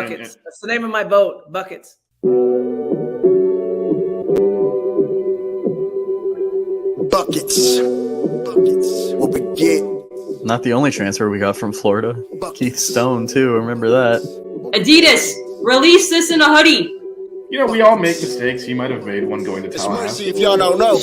Buckets. That's the name of my boat. Buckets. Buckets. What we get. Not the only transfer we got from Florida. Keith Stone, too. Remember that. Adidas, release this in a hoodie. You know, we all make mistakes. He might have made one going to It's Tallahassee. mercy if y'all don't know.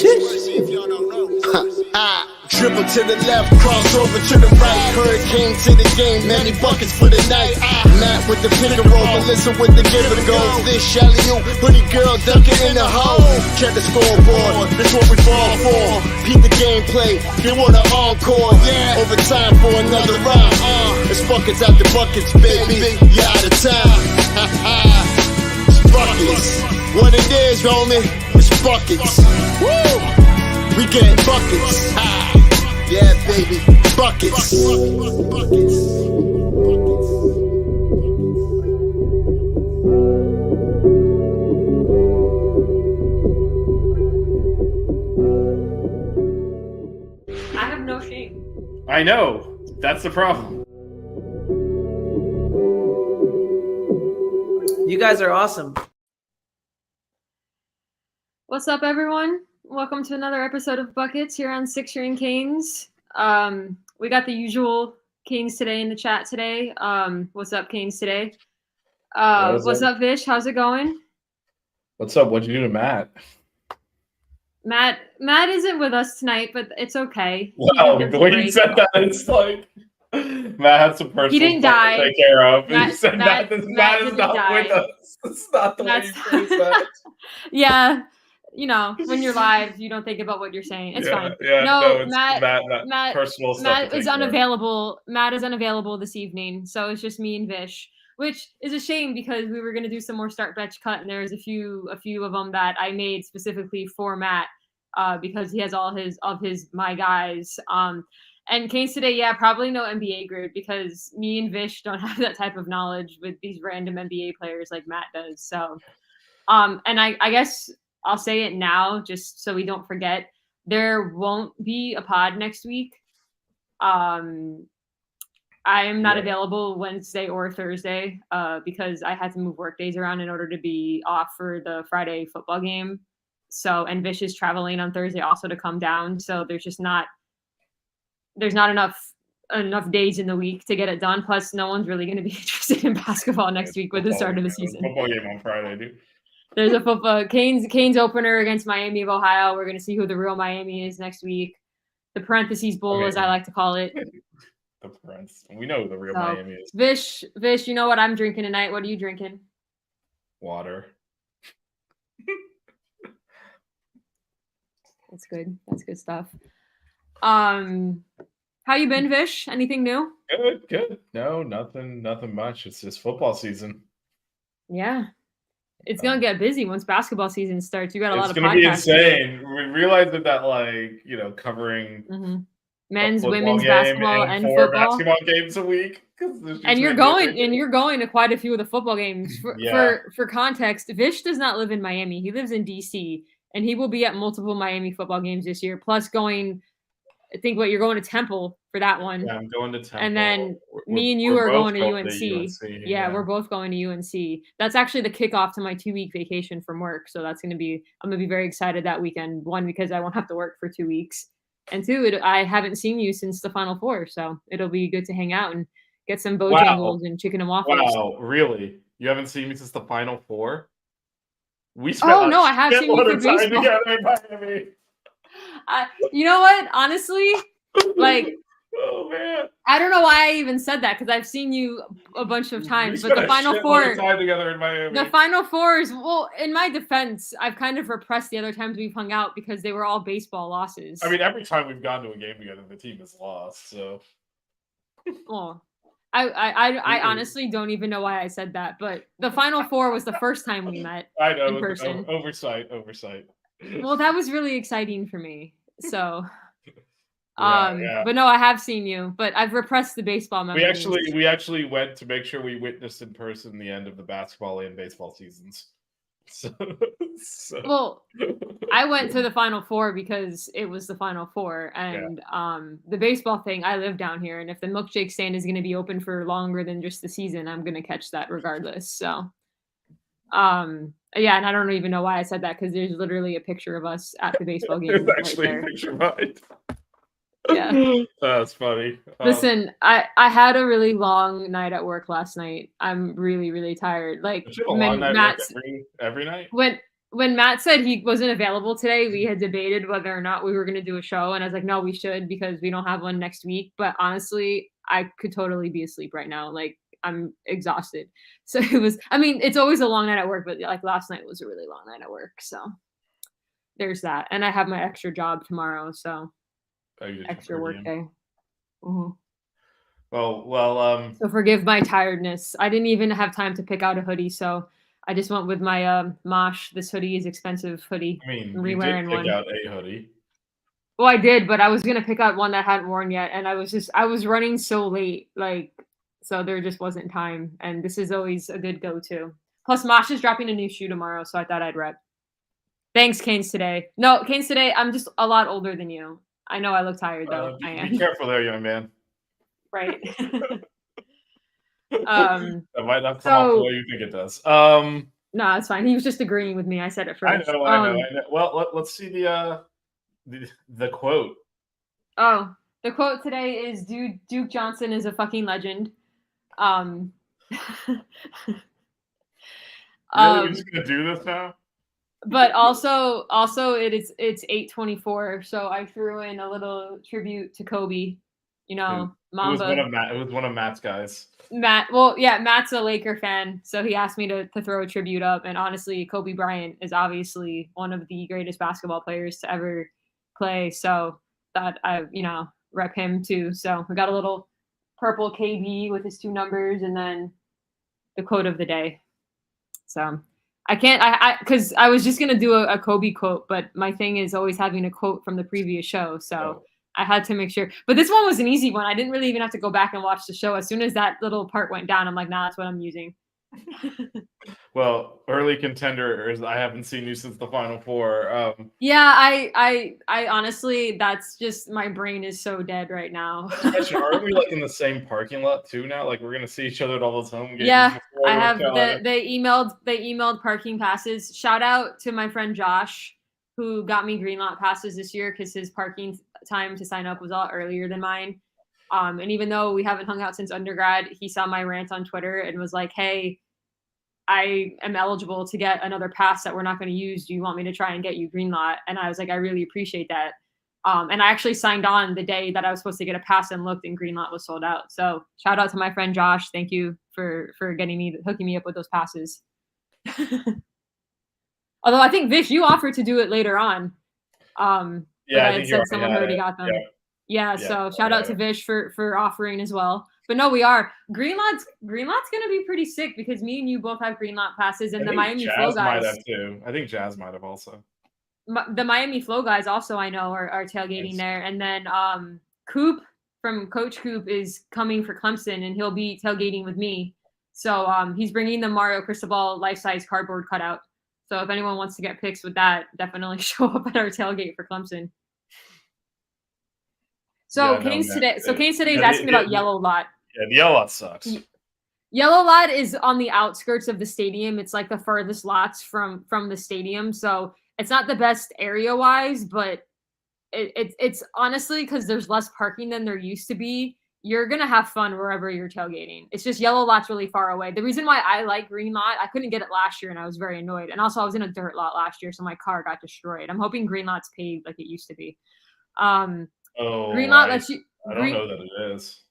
Dribble to the left, cross over to the right. Hurricane to the game, many buckets for the night. Matt with the pick and roll, Melissa with the give and go. This Shelly, you pretty girl dunking in the hole. Check the scoreboard, this what we fall for. Beat the gameplay, they want an encore. Yeah, overtime for another round. It's buckets after buckets, baby. You out of time. It's buckets. What it is, homie, it's buckets. Woo! We getting buckets. Yeah, baby, buckets. I have no shame. I know. That's the problem. You guys are awesome. What's up, everyone? Welcome to another episode of Buckets here on Six Ring Canes. We got the usual Canes today in the chat today. What's up, Canes today? What's up, Vish? How's it going? What's up? What'd you do to Matt? Matt isn't with us tonight, but it's okay. Wow, the way you said that, it's like Matt had some personal He didn't stuff die. to take care of. Matt- You said Matt Matt is didn't not die. with us. It's not the way you phrased that. Yeah, you know, when you're live, you don't think about what you're saying. It's fine. Yeah, No, it's Matt- personal stuff. Matt to take is care of. unavailable. Matt is unavailable this evening, so it's just me and Vish, which is a shame because we were going to do some more start bench cut, and there's a few of them that I made specifically for Matt because he has all his my guys. And Canes today, yeah, probably no NBA grid because me and Vish don't have that type of knowledge with these random NBA players like Matt does. So, and I guess I'll say it now just so we don't forget. There won't be a pod next week. I am not available Wednesday or Thursday because I had to move work days around in order to be off for the Friday football game. So, and Vish is traveling on Thursday also to come down. So there's not enough days in the week to get it done. Plus, no one's really going to be interested in basketball next week with the start of the season. Football game on Friday, dude. There's a football Canes opener against Miami of Ohio. We're going to see who the real Miami is next week. The parentheses bowl, as I like to call it. The Prince. We know who the real So, Miami is. Vish, you know what I'm drinking tonight. What are you drinking? Water. That's good. That's good stuff. How you been, Vish? Anything new? Good. No, nothing much. It's just football season. Yeah. It's going to get busy once basketball season starts. You got a lot of podcasts. It's going to be insane. We realized that covering, men's, a women's game basketball and 4 football. basketball games a week. And you're going to quite a few of the football games. For context, Vish does not live in Miami. He lives in DC, and he will be at multiple Miami football games this year. Plus you're going to Temple for that one. Yeah, I'm going to Temple. And then me and you are going to UNC. Yeah, we're both going to UNC. That's actually the kickoff to my 2-week vacation from work. So I'm going to be very excited that weekend. 1, because I won't have to work for 2 weeks. And 2, I haven't seen you since the Final Four. So it'll be good to hang out and get some Bojangles and chicken and waffles. Wow, really? You haven't seen me since the Final Four? We spent I have seen you for baseball. Together in Miami. You know what? Honestly, oh man, I don't know why I even said that because I've seen you a bunch of times. But the Final Four, together in Miami. The Final Fours. Well, in my defense, I've kind of repressed the other times we've hung out because they were all baseball losses. I mean, every time we've gone to a game together, the team has lost. So, well, I honestly don't even know why I said that. But the Final Four was the first time we met. I know, in person. Oversight. Well, that was really exciting for me. So, yeah. But no, I have seen you, but I've repressed the baseball memories. We actually went to make sure we witnessed in person the end of the basketball and baseball seasons. So well, I went to the Final Four because it was the Final Four, and the baseball thing. I live down here, and if the milkshake stand is going to be open for longer than just the season, I'm going to catch that regardless. So, yeah, and I don't even know why I said that because there's literally a picture of us at the baseball game. There's actually a picture of it. Yeah. That's funny. Listen, I had a really long night at work last night. I'm really, really tired. Like Don't you have a long night at work every night? When Matt said he wasn't available today, we had debated whether or not we were going to do a show, and I was like, no, we should because we don't have one next week. But honestly, I could totally be asleep right now. Like I'm exhausted. So it was. I mean, it's always a long night at work, but like last night was a really long night at work. So there's that, and I have my extra job tomorrow, so. Extra work day. Mm-hmm. Well. So forgive my tiredness. I didn't even have time to pick out a hoodie, so I just went with my Mosh. This hoodie is expensive hoodie. I mean, I'm you re-wearing did pick one. out a hoodie. Well, I did, but I was gonna pick out one that I hadn't worn yet, and I was running so late, like so there just wasn't time. And this is always a good go-to. Plus, Mosh is dropping a new shoe tomorrow, so I thought I'd rep. Thanks, Canes today. No, Canes today. I'm just a lot older than you. I know I look tired though. I am. Be careful there, young man. Right. That might not come off the way you think it does. No, it's fine. He was just agreeing with me. I said it first. I know. Well, let's see the quote. Oh, the quote today is Duke Johnson is a fucking legend. Really? You're just gonna do this now? But also it's 8:24, so I threw in a little tribute to Kobe. You know, Mamba. It was one of Matt's guys. Matt, well, yeah, Matt's a Laker fan, so he asked me to throw a tribute up. And honestly, Kobe Bryant is obviously one of the greatest basketball players to ever play. So that I, rep him too. So we got a little purple KB with his 2 numbers, and then the quote of the day. So I can't, because I was just gonna do a Kobe quote, but my thing is always having a quote from the previous show. So I had to make sure. But this one was an easy one. I didn't really even have to go back and watch the show. As soon as that little part went down, I'm like, nah, that's what I'm using. Well, early contenders, I haven't seen you since the Final Four. Yeah, I honestly, that's just, my brain is so dead right now. Are we like in the same parking lot too now? Like we're gonna see each other at all those home games. Yeah, I have. They emailed parking passes. Shout out to my friend Josh, who got me green lot passes this year because his parking time to sign up was a lot earlier than mine. And even though we haven't hung out since undergrad, he saw my rant on Twitter and was like, hey, I am eligible to get another pass that we're not going to use. Do you want me to try and get you green lot? And I was like, I really appreciate that. And I actually signed on the day that I was supposed to get a pass and looked, and green lot was sold out. So shout out to my friend Josh. Thank you for hooking me up with those passes. Although I think Vish, you offered to do it later on. Yeah, I had said someone already got them. Yeah, so shout out to Vish for offering as well. But no, we are. Green lot's gonna be pretty sick because me and you both have green lot passes, and the Miami Flow guys might have too. I think Jazz might have also. The Miami Flow guys also, I know, are tailgating there. And then Coop from Coach Coop is coming for Clemson, and he'll be tailgating with me. So he's bringing the Mario Cristobal life-size cardboard cutout. So if anyone wants to get pics with that, definitely show up at our tailgate for Clemson. So Canes today is asking about Yellow Lot. Yeah, the Yellow Lot sucks. Yellow Lot is on the outskirts of the stadium. It's like the furthest lots from the stadium. So it's not the best area-wise, but it's honestly, because there's less parking than there used to be, you're going to have fun wherever you're tailgating. It's just Yellow Lot's really far away. The reason why I like Green Lot, I couldn't get it last year, and I was very annoyed. And also, I was in a dirt lot last year, so my car got destroyed. I'm hoping Green Lot's paved like it used to be. Green Lot lets you... I don't know that it is.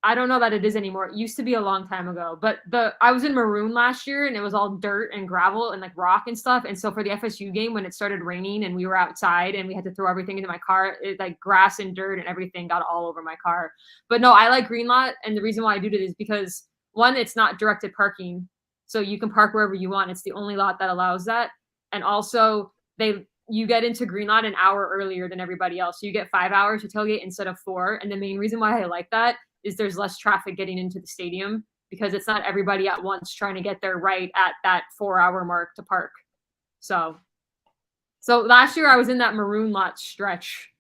I don't know that it is anymore. It used to be a long time ago, but I was in Maroon last year, and it was all dirt and gravel and like rock and stuff. And so for the FSU game, when it started raining and we were outside and we had to throw everything into my car, like grass and dirt and everything got all over my car. But no, I like Green Lot, and the reason why I do it is because, one, it's not directed parking, so you can park wherever you want. It's the only lot that allows that, and also you get into Green Lot an hour earlier than everybody else, so you get 5 hours to tailgate instead of 4. And the main reason why I like that is there's less traffic getting into the stadium because it's not everybody at once trying to get there right at that 4-hour mark to park. So So last year I was in that maroon lot stretch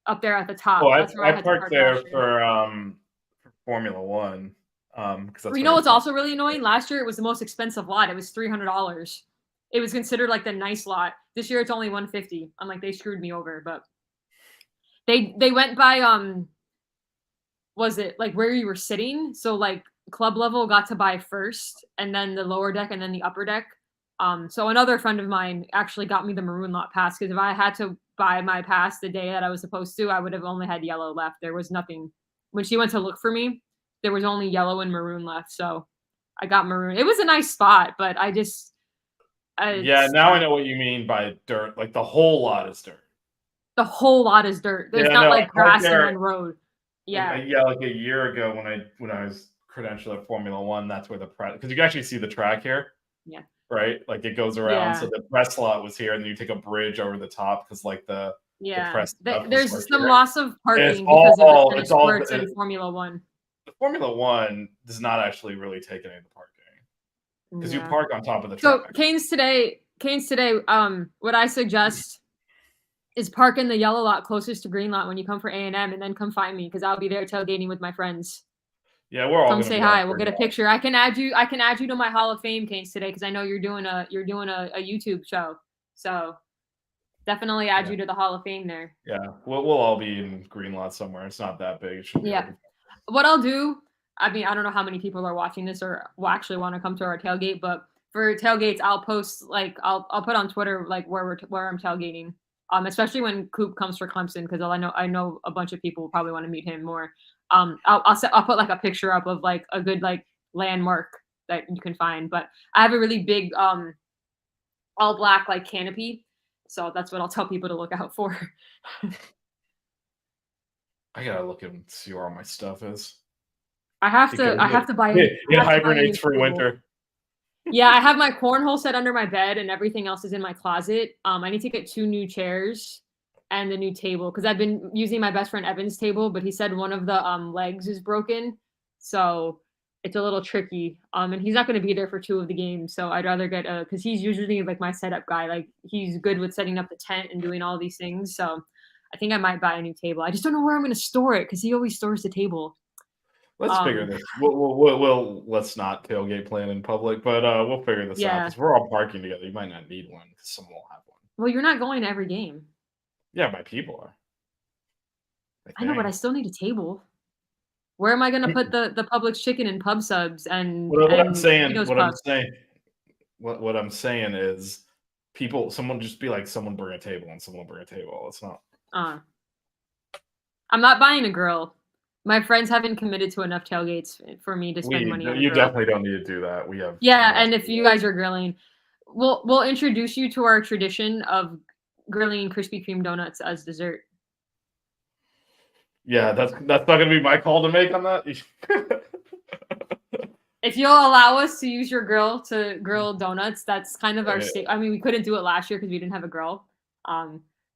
up there at the top. Oh, That's where I I had to parked park there last year. for Formula One. Because that's You where know they what's park. also really annoying? Last year it was the most expensive lot. It was $300. It was considered like the nice lot. This year it's only $150. I'm like, they screwed me over, but they went by was it like where you were sitting? So like club level got to buy first, and then the lower deck, and then the upper deck. So another friend of mine actually got me the maroon lot pass, because if I had to buy my pass the day that I was supposed to, I would have only had yellow left. There was nothing. When she went to look for me, there was only yellow and maroon left. So I got maroon. It was a nice spot, but Yeah, now I know what you mean by dirt. Like the whole lot is dirt. the whole lot is dirt. There's Yeah, not no, like I parked grass and there then road. Yeah. like a year ago when I was credentialed at Formula One. That's where the press, because you can actually see the track here. Yeah. Right, like it goes around. Yeah. So the press lot was here, and then you take a bridge over the top because like the Yeah. press stuff was There's right some here. loss of it's parking all- because of the tennis it's all- courts and Formula One. The Formula One does not actually really take any of the parking because you Yeah. park on top of the So track. Canes today, what I suggest is park in the yellow lot closest to green lot when you come for A&M, and then come find me, because I'll be there tailgating with my friends. Yeah, we're all Come gonna say be hi. out We'll there get a now. picture. I can add you to my Hall of Fame, Canes, today, because I know you're doing a YouTube show. So definitely add you to the Hall of Fame there. Yeah, we'll all be in green lot somewhere. It's not that big. It should be Yeah. open. What I'll do, I mean, I don't know how many people are watching this or will actually want to come to our tailgate, but for tailgates, I'll post like I'll put on Twitter like where I'm tailgating. Especially when Coop comes for Clemson, because I know a bunch of people will probably want to meet him more. I'll put like a picture up of like a good like landmark that you can find. But I have a really big all black like canopy, so that's what I'll tell people to look out for. I gotta look and see where all my stuff is. I have Because to buy. It I have to buy a hibernates new for table. winter. Yeah, I have my cornhole set under my bed, and everything else is in my closet. I need to get 2 new chairs and the new table, because I've been using my best friend Evan's table, but he said one of the legs is broken, so it's a little tricky. And he's not going to be there for 2 of the games, so I'd rather get because he's usually like my setup guy. Like he's good with setting up the tent and doing all these things. So I think I might buy a new table. I just don't know where I'm going to store it, because he always stores the table. Let's figure this. We'll let's not tailgate plan in public, but we'll figure this out Yeah. because we're all parking together. You might not need one because someone will have one. Well, you're not going to every game. Yeah, my people are. I know, but I think. still need a table. Where am I going to put the Publix chicken and pub subs and What I'm and saying, Tito's what I'm puffs? saying, what I'm saying is, people. Someone just be like, someone bring a table, and someone will bring a table. It's not. I'm not buying a grill. My friends haven't committed to enough tailgates for me to spend money on a You grill. definitely don't need to do that. We have. Yeah, and if you guys are grilling, we'll introduce you to our tradition of grilling Krispy Kreme donuts as dessert. Yeah, that's not going to be my call to make on that. If you'll allow us to use your grill to grill donuts, that's kind of our Yeah. state. I mean, we couldn't do it last year because we didn't have a grill.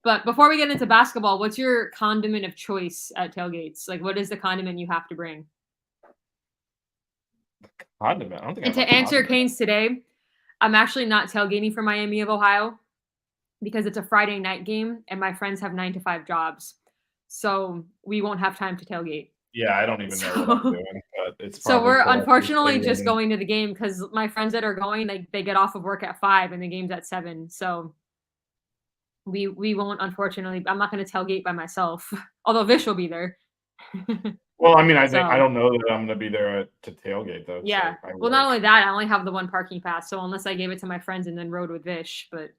But before we get into basketball, what's your condiment of choice at tailgates? Like, what is the condiment you have to bring? Condiment. I don't think. And I to have a answer condiment. Kane's today, I'm actually not tailgating for Miami of Ohio because it's a Friday night game and my friends have 9 to 5 jobs. So we won't have time to tailgate. Yeah, I don't even know what I'm doing, but it's. So probably we're cool. unfortunately just going to the game because my friends that are going, they get off of work at 5 and the game's at 7. So we won't, unfortunately. I'm not going to tailgate by myself, although Vish will be there. Well, I mean, I So- don't know that I'm going to be there to tailgate though. Yeah. So Well, not only that, I only have the 1 parking pass. So unless I gave it to my friends and then rode with Vish, but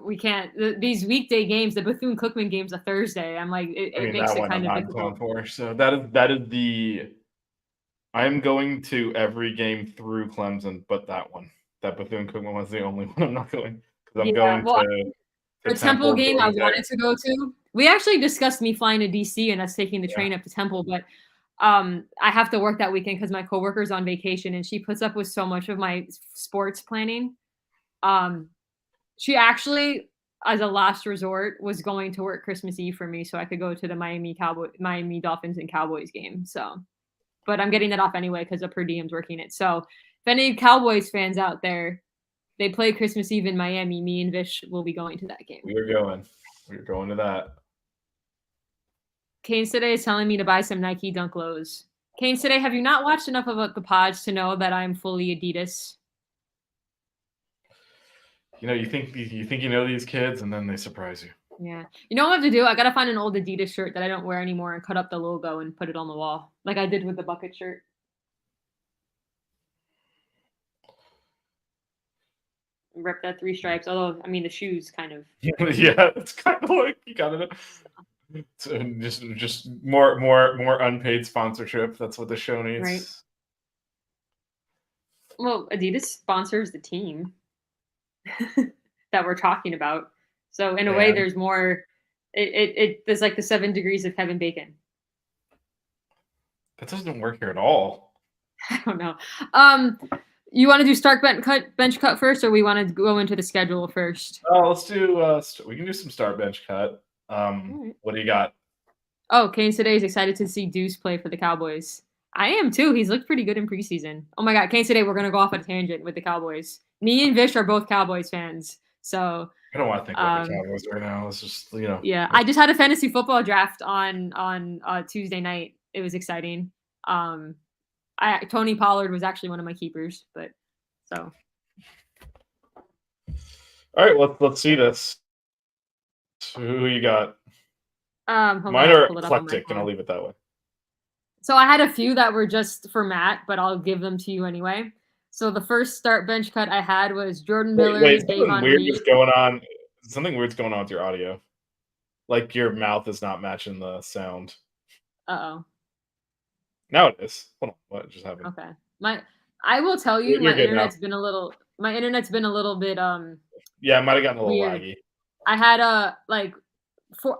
we can't. These weekday games, the Bethune Cookman game's a Thursday. I'm like, it makes that it one kind I'm of not going difficult. for. So that is the. I'm going to every game through Clemson, but that one, that Bethune Cookman was the only one I'm not going because I'm Yeah, going well, to The Temple game I during the wanted to go to. We actually discussed me flying to DC and us taking the train up to Temple, but I have to work that weekend because my coworker's on vacation and she puts up with so much of my sports planning. She actually, as a last resort, was going to work Christmas Eve for me so I could go to the Miami Dolphins and Cowboys game. So, but I'm getting that off anyway because the per diem's working it. So if any Cowboys fans out there, They play Christmas Eve in Miami. Me and Vish will be going to that game. We are going. We're going to that. Kane today is telling me to buy some Nike Dunk Lows. Kane today, have you not watched enough of the pods to know that I'm fully Adidas? You know, you think you know these kids, and then they surprise you. Yeah. You know what I have to do? I gotta find an old Adidas shirt that I don't wear anymore and cut up the logo and put it on the wall, like I did with the bucket shirt. Rip that 3 stripes. Although, I mean, the shoes kind of. Yeah, it's kind of like you gotta. So just more unpaid sponsorship. That's what the show needs. Right. Well, Adidas sponsors the team that we're talking about. So in a way, Yeah. there's more. There's like the 7 degrees of Kevin Bacon. That doesn't work here at all. I don't know. You want to do start bench cut first, or we want to go into the schedule first? Oh, let's do. We can do some start bench cut. Right. What do you got? Oh, Kane today is excited to see Deuce play for the Cowboys. I am too. He's looked pretty good in preseason. Oh my God, Kane today, we're gonna go off a tangent with the Cowboys. Me and Vish are both Cowboys fans, so I don't want to think about the Cowboys right now. Let's just yeah. I just had a fantasy football draft on Tuesday night. It was exciting. Tony Pollard was actually one of my keepers, but so. All right, let's see this. Who you got? Hold on, Mine I'll are pull it up on my eclectic, and I'll phone. leave it that way. So I had a few that were just for Matt, but I'll give them to you anyway. So the first start bench cut I had was Jordan Miller, Wait, something Davon weird Reed. is going on. Something weird's going on with your audio. Like your mouth is not matching the sound. Uh-oh. Now it is. Hold on, what just happened? Okay. I will tell you, You're my good internet's been a little bit Yeah, it might have gotten a little weird. laggy. I had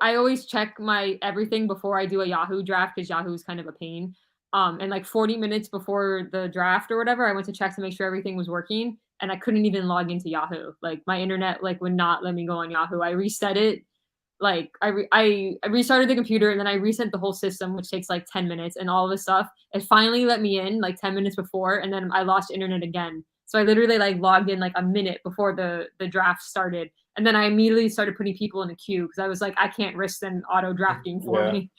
I always check my everything before I do a Yahoo draft because Yahoo is kind of a pain. And like 40 minutes before the draft or whatever, I went to check to make sure everything was working, and I couldn't even log into Yahoo. Like my internet would not let me go on Yahoo. I reset it. Like I restarted the computer, and then I reset the whole system, which takes like 10 minutes, and all of this stuff. It finally let me in like 10 minutes before, and then I lost internet again. So I literally logged in like a minute before the draft started. And then I immediately started putting people in a queue because I was like, I can't risk them auto drafting for me.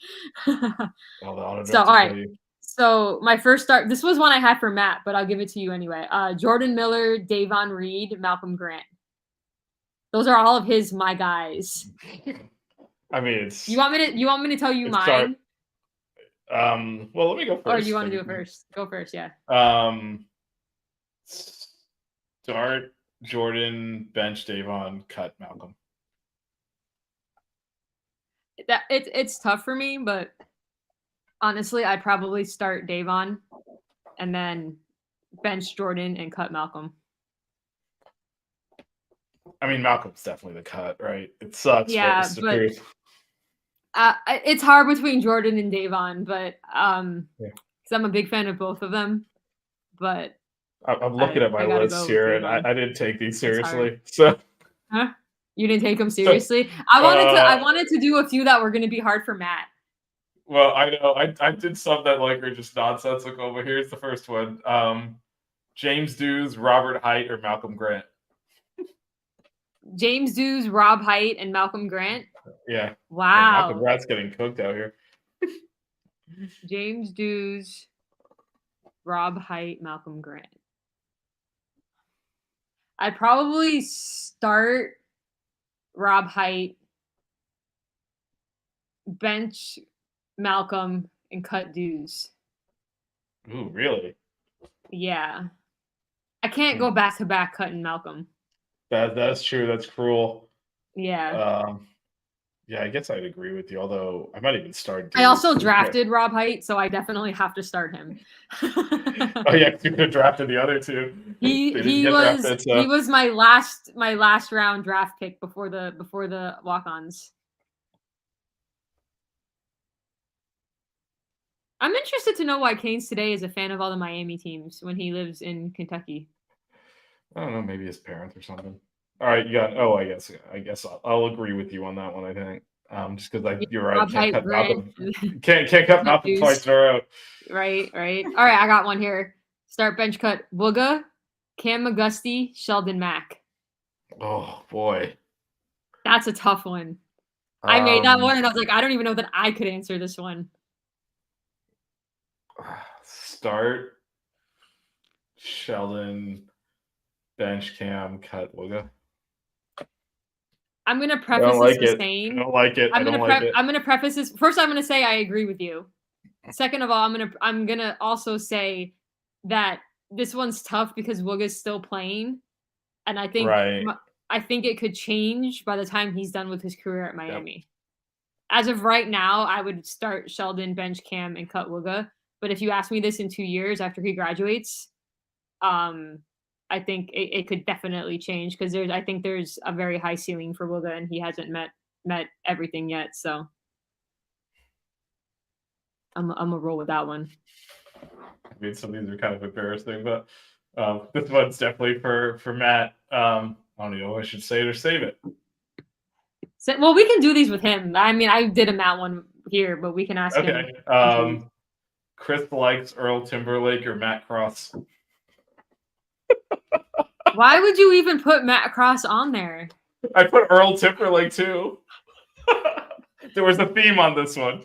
Well, the auto So, all right. So my first start, this was one I had for Matt, but I'll give it to you anyway. Jordan Miller, Davon Reed, Malcolm Grant. Those are all of my guys. I mean, it's. You want me to tell you mine? Well, let me go first. Or do you want to do it first? Go first, yeah. Start Jordan, bench Davon, cut Malcolm. It's tough for me, but honestly, I'd probably start Davon and then bench Jordan and cut Malcolm. I mean, Malcolm's definitely the cut, right? It sucks. Yeah, but it's hard between Jordan and Davon, but because I'm a big fan of both of them. But I'm looking at my list here, and I didn't take these seriously. So, you didn't take them seriously. I wanted to do a few that were going to be hard for Matt. Well, I know I did some that are just nonsensical, but here's the first one: James Dews, Robert Height, or Malcolm Grant. James Dews, Rob Height, and Malcolm Grant. Yeah. Wow. Malcolm Grant's getting cooked out here. James Dews, Rob Height, Malcolm Grant. I'd probably start Rob Height, bench Malcolm, and cut Dews. Ooh, really? Yeah. I can't go back to back cutting Malcolm. That's true. That's cruel. Yeah. Yeah, I guess I'd agree with you, although I might even start. I also drafted Rob Height, so I definitely have to start him. Oh yeah, you could have drafted the other two. He was my last round draft pick before the walk-ons. I'm interested to know why Canes today is a fan of all the Miami teams when he lives in Kentucky. I don't know, maybe his parents or something. All right, you got. Oh, I guess I'll agree with you on that one. I think just because you're right. Can't cut Malcolm twice in a row. Right. All right, I got one here. Start bench cut Booga, Cam McGusty, Sheldon Mack. Oh boy. That's a tough one. I made that one and I was like, I don't even know that I could answer this one. Start Sheldon, bench Cam, cut Wooga. I'm gonna preface this with I saying don't like it. I'm gonna preface this. First, I'm gonna say I agree with you. Second of all, I'm gonna also say that this one's tough because Wooga's still playing, and I think I think it could change by the time he's done with his career at Miami. As of right now, I would start Sheldon, bench Cam, and cut Wooga. But if you ask me this in 2 years after he graduates, I think it could definitely change because I think there's a very high ceiling for Wooga and he hasn't met everything yet. So I'm gonna roll with that one. I mean, some of these are kind of embarrassing, but this one's definitely for Matt. I don't know if I should say it or save it. So, well, we can do these with him. I mean, I did a Matt one here, but we can ask him. Okay. Chris likes Earl Timberlake or Matt Cross. Why would you even put Matt Cross on there? I put Earl Timberlake too. There was a theme on this one.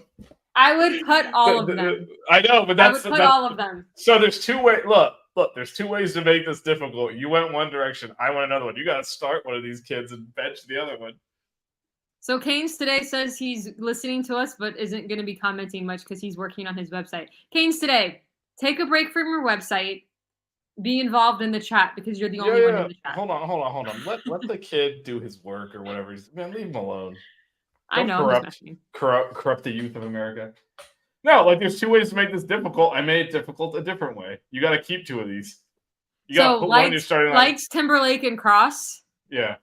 I would cut all of them. I know, but that's I would put all of them. So there's two ways. Look, there's two ways to make this difficult. You went one direction. I went another one. You got to start one of these kids and bench the other one. So Keynes today says he's listening to us, but isn't going to be commenting much because he's working on his website. Keynes today, take a break from your website. Be involved in the chat because you're the only one in the chat. Hold on. Let the kid do his work or whatever. Man, leave him alone. I know. Corrupt the youth of America. No, like there's two ways to make this difficult. I made it difficult a different way. You got to keep two of these. You got to put one you're starting likes Timberlake and Cross. Yeah.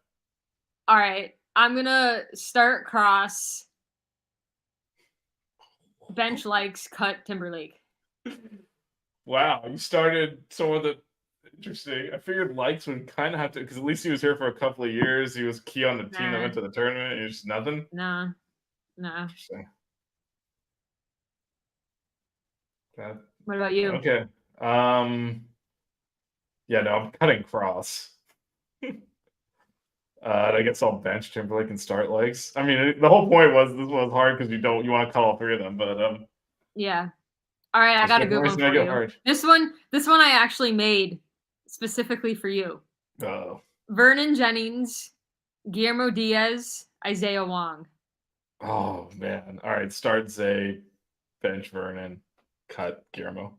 All right. I'm gonna start Cross. Bench likes, cut Timberlake. Wow, you started some of the interesting. I figured likes would kind of have to, because at least he was here for a couple of years. He was key on the team that went to the tournament. And just nothing. Nah. Interesting. What about you? Okay. Yeah, no, I'm cutting Cross. I guess I'll bench Timberlake and start legs. I mean, the whole point was this was hard because you want to cut all three of them, but yeah. All right, I got a good one for you. This one I actually made specifically for you. Oh. Vernon Jennings, Guillermo Diaz, Isaiah Wong. Oh man! All right, start Zay, bench Vernon, cut Guillermo.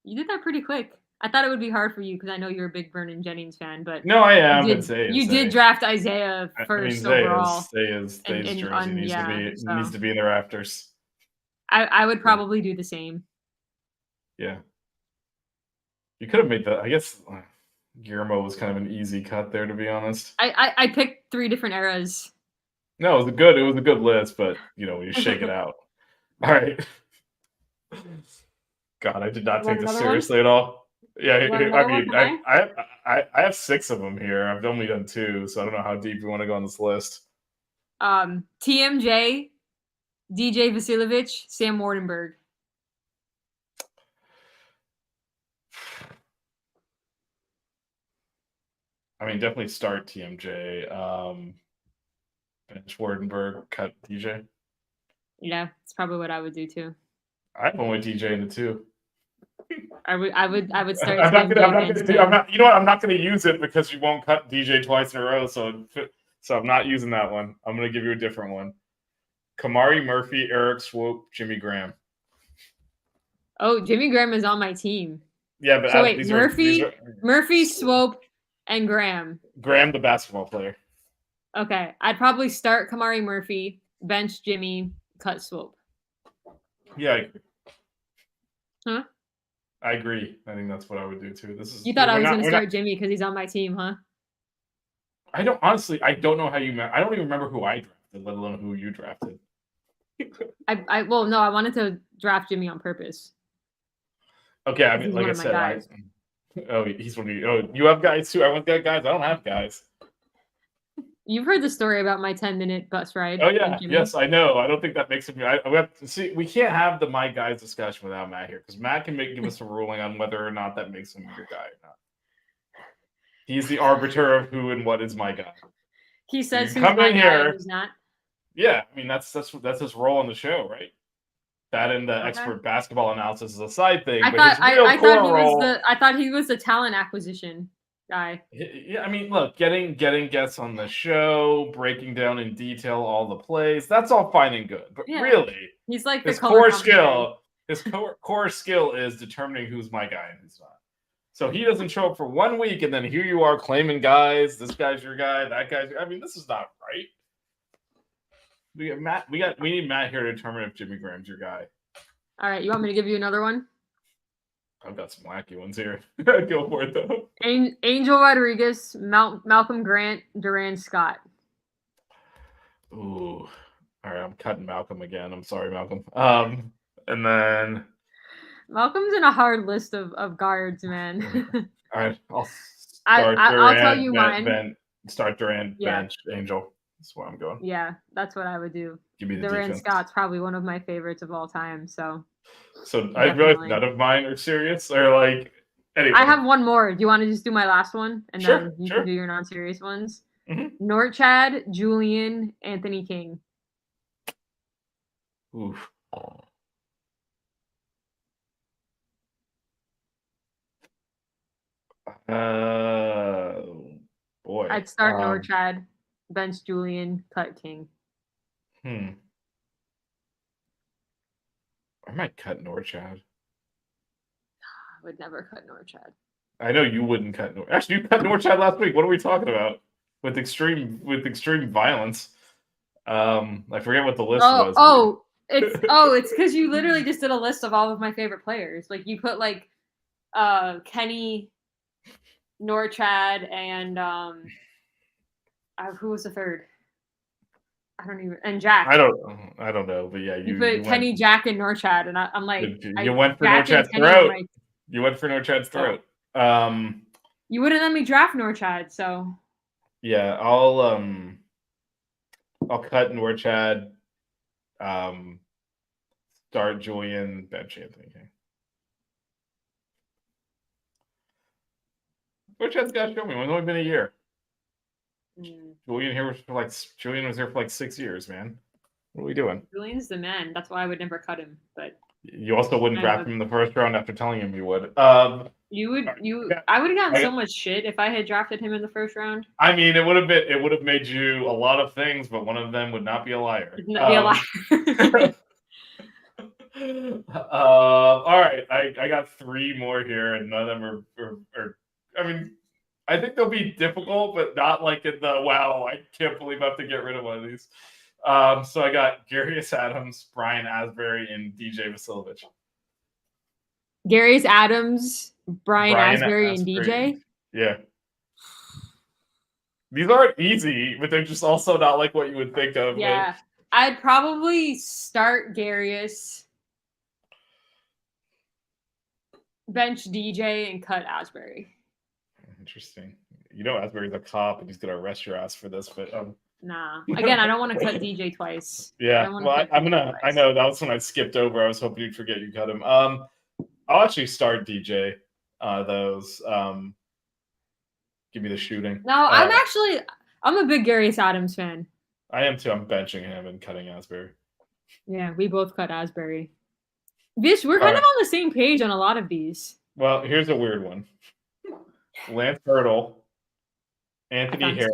You did that pretty quick. I thought it would be hard for you because I know you're a big Vernon Jennings fan, but no, I am. You did draft Isaiah first overall. Zay's jersey needs to be in the rafters. I would probably do the same. Yeah, you could have made that. I guess Guillermo was kind of an easy cut there, to be honest. I picked 3 different eras. No, it was a good list, but you shake it out. All right. God, I did not take this seriously at all. Yeah, I mean, I have 6 of them here. I've only done 2, so I don't know how deep you want to go on this list. TMJ, DJ Vasiljevic, Sam Wardenberg. I mean, definitely start TMJ. Bench Wardenberg, cut DJ. Yeah, it's probably what I would do too. I've only DJ in the 2. I would start. I'm not going to use it because you won't cut DJ twice in a row. So I'm not using that one. I'm going to give you a different one. Kamari Murphy, Eric Swope, Jimmy Graham. Oh, Jimmy Graham is on my team. Yeah, but so wait, Murphy, Swope, and Graham. Graham, the basketball player. Okay, I'd probably start Kamari Murphy, bench Jimmy, cut Swope. Yeah, I agree. Huh? I agree. I think that's what I would do too. You thought I was going to start Jimmy because he's on my team, huh? I don't know how you met. I don't even remember who I drafted, let alone who you drafted. I wanted to draft Jimmy on purpose. Okay, I mean, like I said, he's one of you. Oh, you have guys too. Everyone's got guys. I don't have guys. You've heard the story about my 10-minute bus ride. Oh yeah, yes, I know. I don't think that makes it. We have to see. We can't have the my guys discussion without Matt here because Matt can give us a ruling on whether or not that makes him your guy or not. He's the arbiter of who and what is my guy. He says You who's come my in guy here. and who's not. Yeah, I mean that's his role on the show, right? That and the expert basketball analysis is a side thing. I but thought his real I core thought he role, was I thought he was the talent acquisition guy. Yeah, I mean, look, getting guests on the show, breaking down in detail all the plays, that's all fine and good. But Yeah. really, He's like the his color core skill is determining who's my guy and who's not. So he doesn't show up for 1 week, and then here you are claiming guys. This guy's your guy. That guy's. I mean, this is not right. We got Matt. We need Matt here to determine if Jimmy Graham's your guy. All right, you want me to give you another one? I've got some wacky ones here. Go for it though. Angel Rodriguez, Malcolm Grant, Duran Scott. Ooh. All right, I'm cutting Malcolm again. I'm sorry, Malcolm. And then Malcolm's in a hard list of guards, man. all right, I'll I'll tell you mine. Start Durant, Yeah. bench Angel. That's where I'm going. Yeah, that's what I would do. Give me the Duran defense. Scott's probably one of my favorites of all time. So I realize none of mine are serious. Or like, anyway. I have one more. Do you want to just do my last one and Sure, then you sure. can do your non-serious ones? Mhm. Norchad, Julian, Anthony King. Oof. Boy. I'd start Norchad, bench Julian, cut King. I might cut Norchad. I would never cut Norchad. I know you wouldn't cut Norchad. Actually, you cut Norchad last week. What are we talking about? With extreme violence. I forget what the list was. It's because you literally just did a list of all of my favorite players. Like you put like Kenny, Norchad, and who was the third? And Jack. I don't know, but yeah, you put Kenny, Jack, and Norchad, and I'm like, you went for Norchad's throat. You went for Norchad's throat. You wouldn't let me draft Norchad, so yeah, I'll cut Norchad. Start Julian, bench Anthony King. Norchad's got to show me. It's only been a year. Julian was here for like 6 years, man. What are we doing? Julian's the man. That's why I would never cut him. But you also wouldn't draft him in the first round after telling him you would. I would have gotten so much shit if I had drafted him in the first round. I mean, it would have made you a lot of things, but one of them would not be a liar. Not be a liar. All right, I got 3 more here, and none of them are. I mean, I think they'll be difficult, but not like in the wow. I can't believe I have to get rid of one of these. So I got Garius Adams, Brian Asbury, and DJ Vasiljevic. Garius Adams, Brian Asbury, and DJ. Yeah. These aren't easy, but they're just also not like what you would think of. Yeah. I'd probably start Garius, bench DJ, and cut Asbury. Interesting. You know Asbury's a cop and he's gonna arrest your ass for this, but nah. Again, I don't want to cut DJ twice. Yeah. Well, I know that was when I skipped over. I was hoping you'd forget you cut him. I'll actually start DJ. Give me the shooting. No, I'm a big Garius Adams fan. I am too. I'm benching him and cutting Asbury. Yeah, we both cut Asbury. Vish, we're kind of on the same page on a lot of these. Well, here's a weird one. Lance Hurdle, Anthony Harris,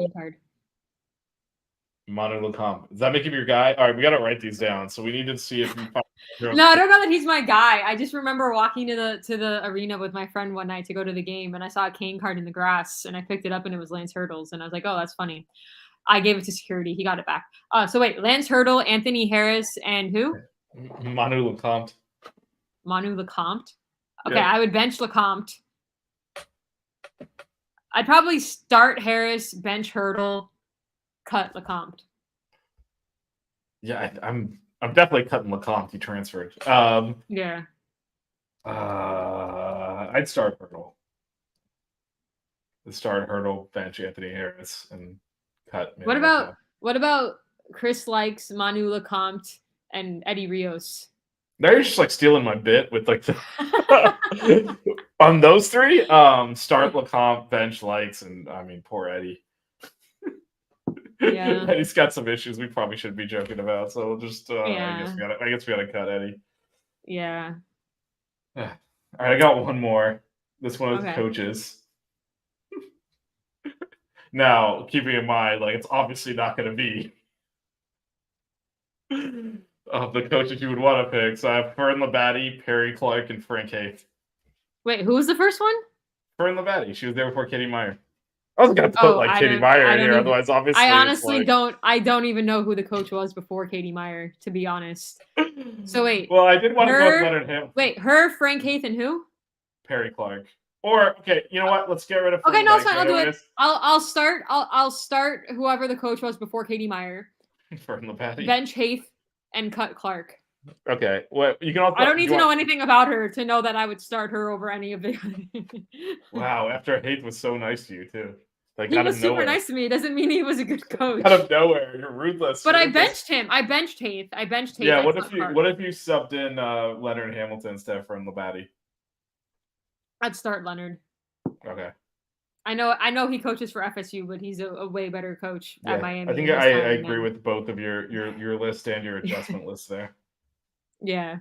Manu Lecomte. Does that make him your guy? All right, we got to write these down. So we need to see if you find. No, I don't know that he's my guy. I just remember walking to the arena with my friend one night to go to the game, and I saw a Kane card in the grass, and I picked it up, and it was Lance Hurdle's, and I was like, oh, that's funny. I gave it to security. He got it back. So wait, Lance Hurdle, Anthony Harris, and who? Manu Lecomte. Manu Lecomte. Okay, Yeah. I would bench Lecomte. I'd probably start Harris, bench Hurdle, cut Lecomte. Yeah, I'm definitely cutting Lecomte. He transferred. Yeah. I'd start Hurdle. Start Hurdle, bench Anthony Harris, and cut. What about Chris Likes, Manu Lecomte, and Eddie Rios? Now you're just like stealing my bit with like the on those three. Start Lecomte, bench Lights, and I mean poor Eddie. Yeah. Eddie's got some issues we probably shouldn't be joking about, so we'll just Yeah. I guess we gotta cut Eddie. Yeah. All right, I got one more. This one is Okay. coaches. Now, keeping in mind, like it's obviously not going to be of the coaches you would want to pick. So I have Fern Labadie, Perry Clark, and Frank Haith. Wait, who was the first one? Fern Labadie, she was there before Katie Meyer. I was going to put Oh, like I Katie don't- Meyer I in don't here, even- otherwise, obviously, I it's honestly like- don't. I don't even know who the coach was before Katie Meyer, to be honest. So wait. Well, I did want to go with her- Leonard Hamilton. Wait, her, Frank Haith, and who? Perry Clark. Or okay, you know what? Let's get rid of. Okay, Fern no, it's Banks. fine. I'll I do know it. I'll start. I'll start whoever the coach was before Katie Meyer. Fern Labadie. Bench Haith and cut Clark. Okay, well, you can also. I don't need you to know want- anything about her to know that I would start her over any of the. Wow, after Haith was so nice to you too. Like He out was of super nowhere. nice to me. It doesn't mean he was a good coach. Out of nowhere, you're ruthless. But You're I ruthless. benched him. I benched Haith. Yeah, I what cut if you Clark. what if you subbed in Leonard Hamilton instead from Labadie? I'd start Leonard. Okay. I know he coaches for FSU, but he's a way better coach Yeah. at Miami. I think than I this time, agree man. with both of your list and your adjustment list there. Yeah.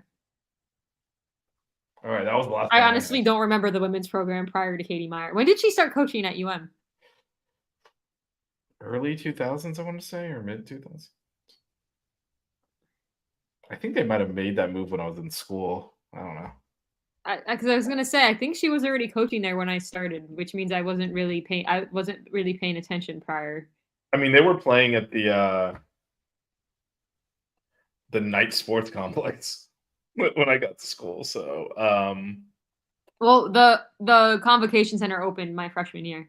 All right, that was the last I one honestly had. don't remember the women's program prior to Katie Meyer. When did she start coaching at UM? Early 2000s, I want to say, or mid 2000s. I think they might have made that move when I was in school. I don't know. Because I was gonna say I think she was already coaching there when I started, which means I wasn't really paying attention prior. I mean, they were playing at the night sports complex when I got to school. So, Well, the convocation center opened my freshman year.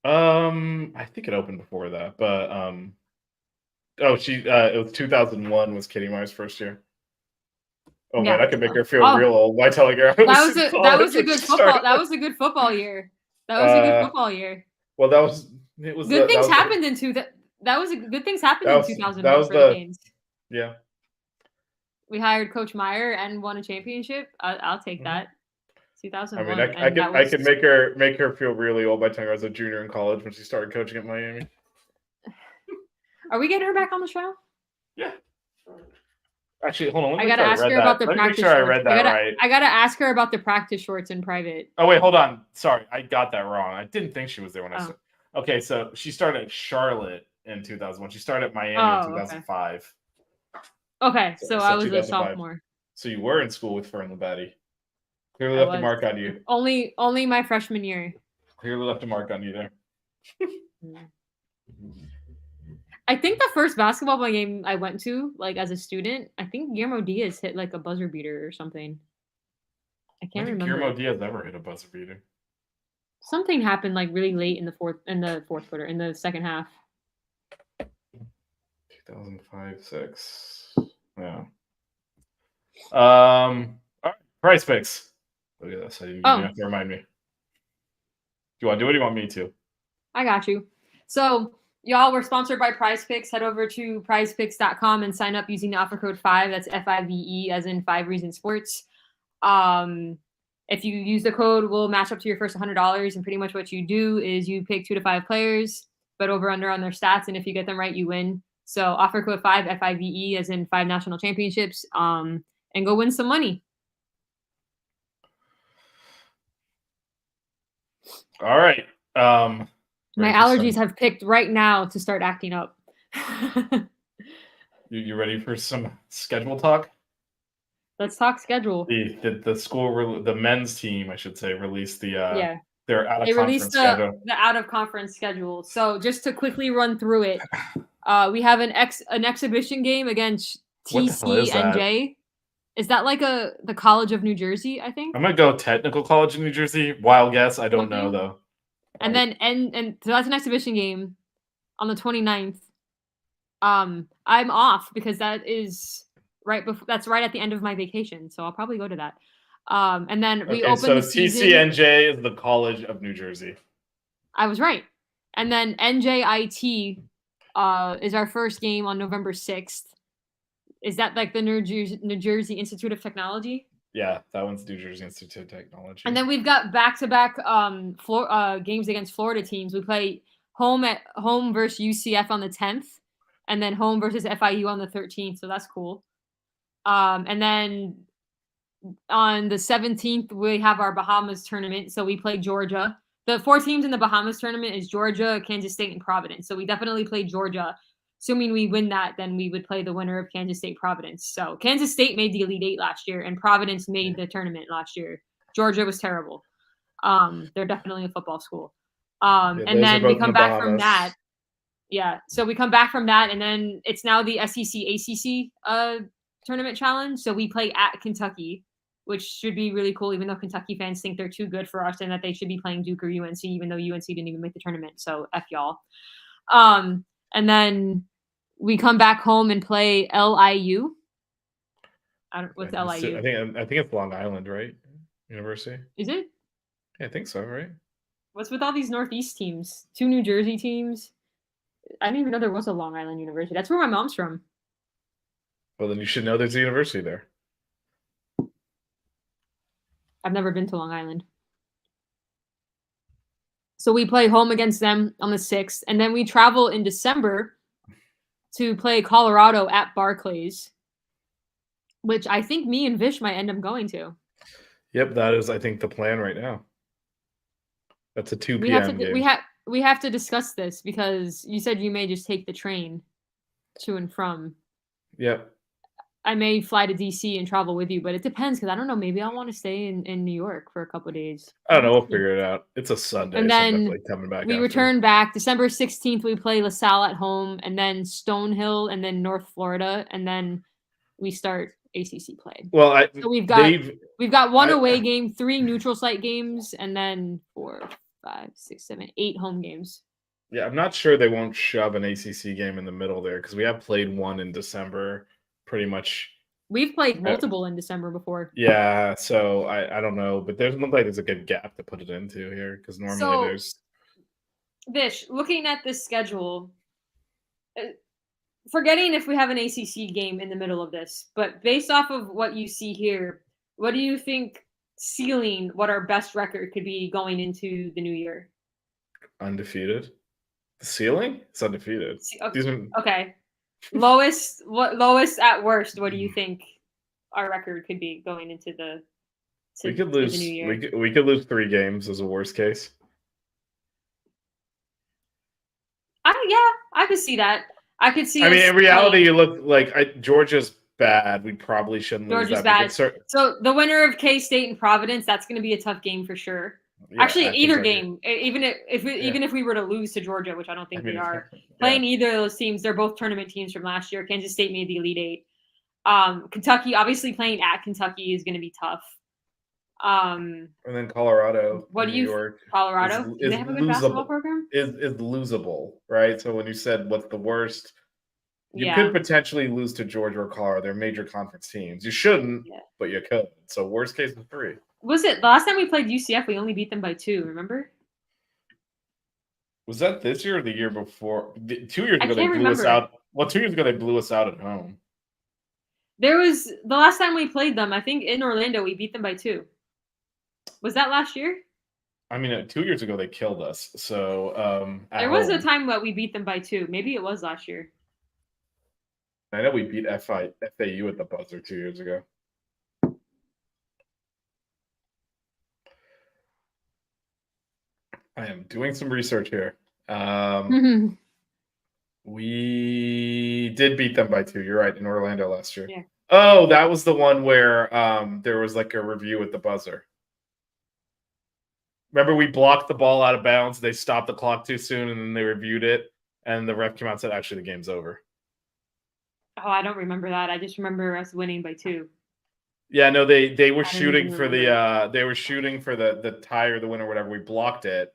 I think it opened before that, but it was 2001 was Katie Meyer's first year. Oh man, Yeah. I could make her feel Oh. real old by telling her I That was in a college when good she football. started. That was a good football year. That was a good football year. Well, that was it was Good the- things that was the- happened in that was a good things happened That in was- 2001 that was for the the- Canes. Yeah, We hired Coach Meyer and won a championship. I'll take Mhm. that. I 2001. mean, I and could that I was- could make her feel really old by telling her I was a junior in college when she started coaching at Miami. Are we getting her back on the show? Yeah. Actually, hold on. Let me I make gotta sure ask read her about that. the Let me practice make sure I shorts. read that gotta, right. I gotta ask her about the practice shorts in private. Oh wait, hold on. Sorry, I got that wrong. I didn't think she was there when I Oh. started. Okay, so she started at Charlotte in 2001. She started at Miami Oh, in okay. 2005. Okay, So- so so I was a 2005. sophomore. So you were in school with Fern Labadie. Clearly I left a was. mark on you. Only my freshman year. Clearly left a mark on you there. I think the first basketball game I went to, like as a student, I think Guillermo Diaz hit like a buzzer beater or something. I I can't think remember. Guillermo Diaz ever hit a buzzer beater. Something happened like really late in the fourth quarter, in the second half. 2005, 6. Yeah. All right. Price picks. Look at this. You Oh. have to remind me. Do you want to do it or do you want me to? I got you. So, y'all, we're sponsored by Prize Picks. Head over to prizepicks.com and sign up using the offer code 5. That's FIVE, as in 5 Reasons Sports. If you use the code, we'll match up to your first $100. And pretty much what you do is you pick 2 to 5 players, but over under on their stats. And if you get them right, you win. So, offer code 5, FIVE, as in 5 national championships, and go win some money. All right. My ready for allergies some- have picked right now to start acting up. You ready for some schedule talk? Let's talk schedule. The school, the men's team, I should say, released the Yeah. their out of They conference released schedule. the out of conference schedule. So just to quickly run through it, we have an exhibition game against What the hell is that? TCNJ. Is that like the College of New Jersey? I think. I'm gonna go Technical College in New Jersey. Wild guess. I don't know Okay. though. And then and so that's an exhibition game on the 29th. I'm off because that is right before. That's right at the end of my vacation, so I'll probably go to that. And then we Okay, open so the season. TCNJ is the College of New Jersey. I was right. And then NJIT is our first game on November 6th. Is that like the New Jersey Institute of Technology? Yeah, that one's New Jersey Institute of Technology. And then we've got back-to-back games against Florida teams. We play home versus UCF on the 10th, and then home versus FIU on the 13th. So that's cool. And then on the 17th, we have our Bahamas tournament. So we play Georgia. The 4 teams in the Bahamas tournament is Georgia, Kansas State, and Providence. So we definitely play Georgia. Assuming we win that, then we would play the winner of Kansas State, Providence. So Kansas State made the Elite Eight last year, and Providence made the tournament last year. Georgia was terrible. They're definitely a football school. And then we come back from that. Yeah, so we come back from that, and then it's now the SEC ACC tournament challenge. So we play at Kentucky, which should be really cool, even though Kentucky fans think they're too good for us and that they should be playing Duke or UNC, even though UNC didn't even make the tournament. So F y'all. And then we come back home and play LIU. What's LIU? I think it's Long Island, right? University. Is it? Yeah, I think so, right? What's with all these Northeast teams? 2 New Jersey teams. I didn't even know there was a Long Island University. That's where my mom's from. Well, then you should know there's a university there. I've never been to Long Island. So we play home against them on the 6th, and then we travel in December to play Colorado at Barclays, which I think me and Vish might end up going to. Yep, that is, I think, the plan right now. That's a 2 p.m. game. We have to discuss this because you said you may just take the train to and from. Yep. I may fly to DC and travel with you, but it depends because I don't know. Maybe I'll want to stay in New York for a couple of days. I don't know. We'll figure it out. It's a Sunday. And then coming back we return back December 16th. We play LaSalle at home, and then Stonehill, and then North Florida, and then we start ACC play. Well, so we've got 1 away game, 3 neutral site games, and then 4, 5, 6, 7, 8 home games. Yeah, I'm not sure they won't shove an ACC game in the middle there because we have played one in December. Pretty much. We've played multiple in December before. Yeah, so I don't know, but there's looks like there's a good gap to put it into here because normally there's. Vish, looking at this schedule, forgetting if we have an ACC game in the middle of this, but based off of what you see here, what do you think ceiling what our best record could be going into the new year? Undefeated. The ceiling? It's undefeated. Okay. Lowest at worst, what do you think our record could be going into the we could lose the new year? We could lose 3 games as a worst case. I could see that. I could see. I mean, in reality, you look like Georgia's bad. We probably shouldn't lose Georgia's that. Bad. So the winner of K-State and Providence, that's going to be a tough game for sure. Yeah, actually, either game, even if we were to lose to Georgia, which I don't think we are, playing either of those teams, they're both tournament teams from last year. Kansas State made the Elite Eight. Kentucky, obviously playing at Kentucky is going to be tough. And then Colorado. What do you? York Colorado? Do they have a good basketball program? Is losable, right? So when you said what's the worst, you could potentially lose to Georgia or Colorado. They're major conference teams. You shouldn't, but you could. So worst case is 3. Was it the last time we played UCF? We only beat them by 2. Remember? Was that this year or the year before? 2 years ago they blew us out. Well, 2 years ago they blew us out at home. There was the last time we played them. I think in Orlando we beat them by 2. Was that last year? I mean, 2 years ago they killed us. So there was a time that we beat them by 2. Maybe it was last year. I know we beat FAU at the buzzer 2 years ago. I am doing some research here. We did beat them by 2. You're right, in Orlando last year. Yeah. Oh, that was the one where there was like a review at the buzzer. Remember, we blocked the ball out of bounds. They stopped the clock too soon, and then they reviewed it, and the ref came out and said, "Actually, the game's over." Oh, I don't remember that. I just remember us winning by 2. Yeah, no, they were shooting for the tie or the win or whatever. We blocked it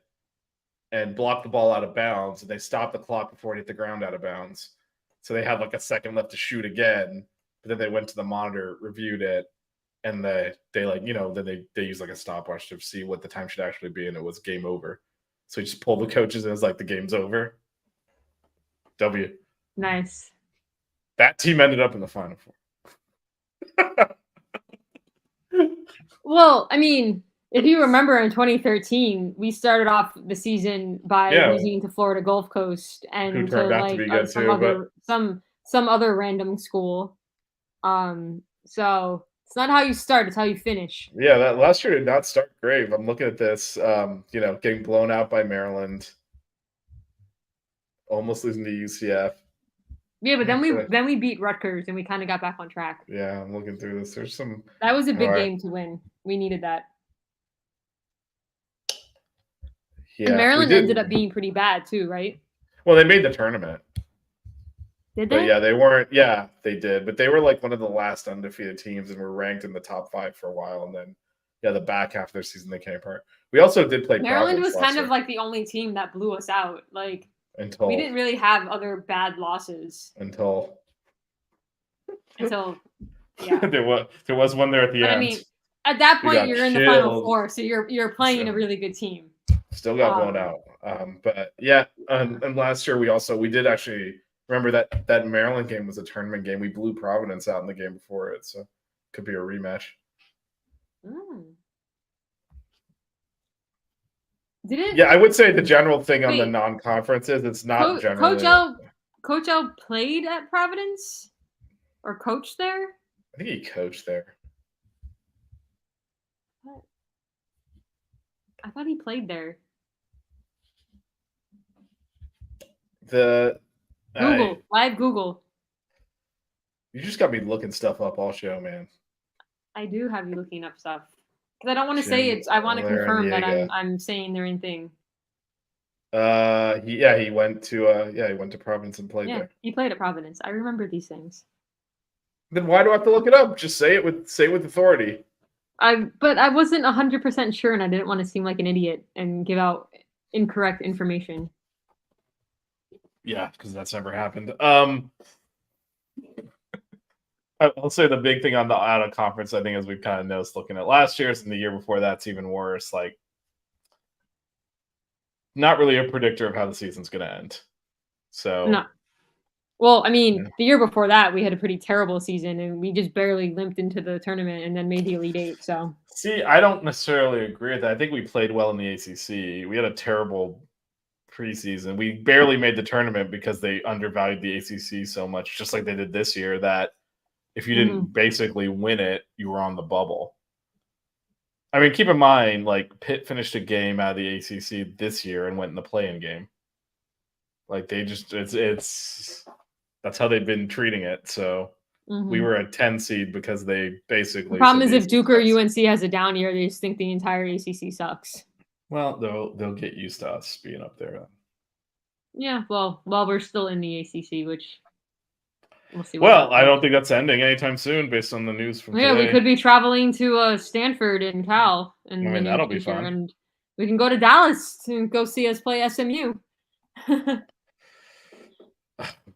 and blocked the ball out of bounds, and they stopped the clock before it hit the ground out of bounds. So they had like a second left to shoot again, but then they went to the monitor, reviewed it, and then they used like a stopwatch to see what the time should actually be, and it was game over. So he just pulled the coaches and it was like the game's over. W. Nice. That team ended up in the Final Four. Well, I mean, if you remember in 2013, we started off the season by Yeah. losing to Florida Gulf Coast Who and to turned out to like be good some too, other some other random school. So it's not how you start; it's how you finish. Yeah, that last year did not start great. I'm looking at this, getting blown out by Maryland, almost losing to UCF. Yeah, but Okay. then we beat Rutgers and we kind of got back on track. Yeah, I'm looking through this. There's some. That was a big Alright. game to win. We needed that. Yeah, And we Maryland did. ended up being pretty bad too, right? Well, they made the tournament, Did but they? yeah, they weren't. Yeah, they did, but they were like one of the last undefeated teams and were ranked in the top 5 for a while. And then, yeah, the back half of their season they came apart. We also did play Maryland Providence was last kind of year like the only team that blew us out. Like until we didn't really have other bad losses until until yeah. there was one there at the But end. I mean, at that We point got you're in the Final killed. Four, so you're playing a So- really good team. Still got blown Um, out. But yeah, and last year we did actually remember that Maryland game was a tournament game. We blew Providence out in the game before it, so could be a rematch. Mm. Did it? Yeah, I would say the general thing on the Wait. non-conferences, it's not generally. Coach L played at Providence or coached there? I think he coached there. I thought he played there. The Google, live Google. you just got me looking stuff up all show, man. I do have you looking up stuff because I don't want to say Jim it's. I want to confirm that Larrañaga. I'm saying the right thing. He went to Providence and played Yeah, there. he played at Providence. I remember these things. Then why do I have to look it up? Just say it with authority. But I wasn't 100% sure, and I didn't want to seem like an idiot and give out incorrect information. Yeah, because that's never happened. I'll say the big thing on the out of conference, I think, as we've kind of noticed looking at last year's and the year before that's even worse. Like, not really a predictor of how the season's going to end. So No. Well, I mean, Yeah. the year before that, we had a pretty terrible season, and we just barely limped into the tournament and then made the Elite Eight. So see, I don't necessarily agree with that. I think we played well in the ACC. We had a terrible preseason. We barely made the tournament because they undervalued the ACC so much, just like they did this year, that if you didn't basically win it, you were on the bubble. I mean, keep in mind, like Pitt finished a game out of the ACC this year and went in the play-in game. Like they just, it's that's how they've been treating it. So we were a 10 seed because they basically. The problem is said if the Duke or ACC UNC has a down year, they just think the entire ACC sucks. Well, they'll get used to us being up there. Yeah, well, we're still in the ACC, which we'll see. Well, I don't think that's ending anytime soon, based on the news from Yeah, today. we could be traveling to Stanford and Cal, and I mean, that'll be fun. And we can go to Dallas to go see us play SMU.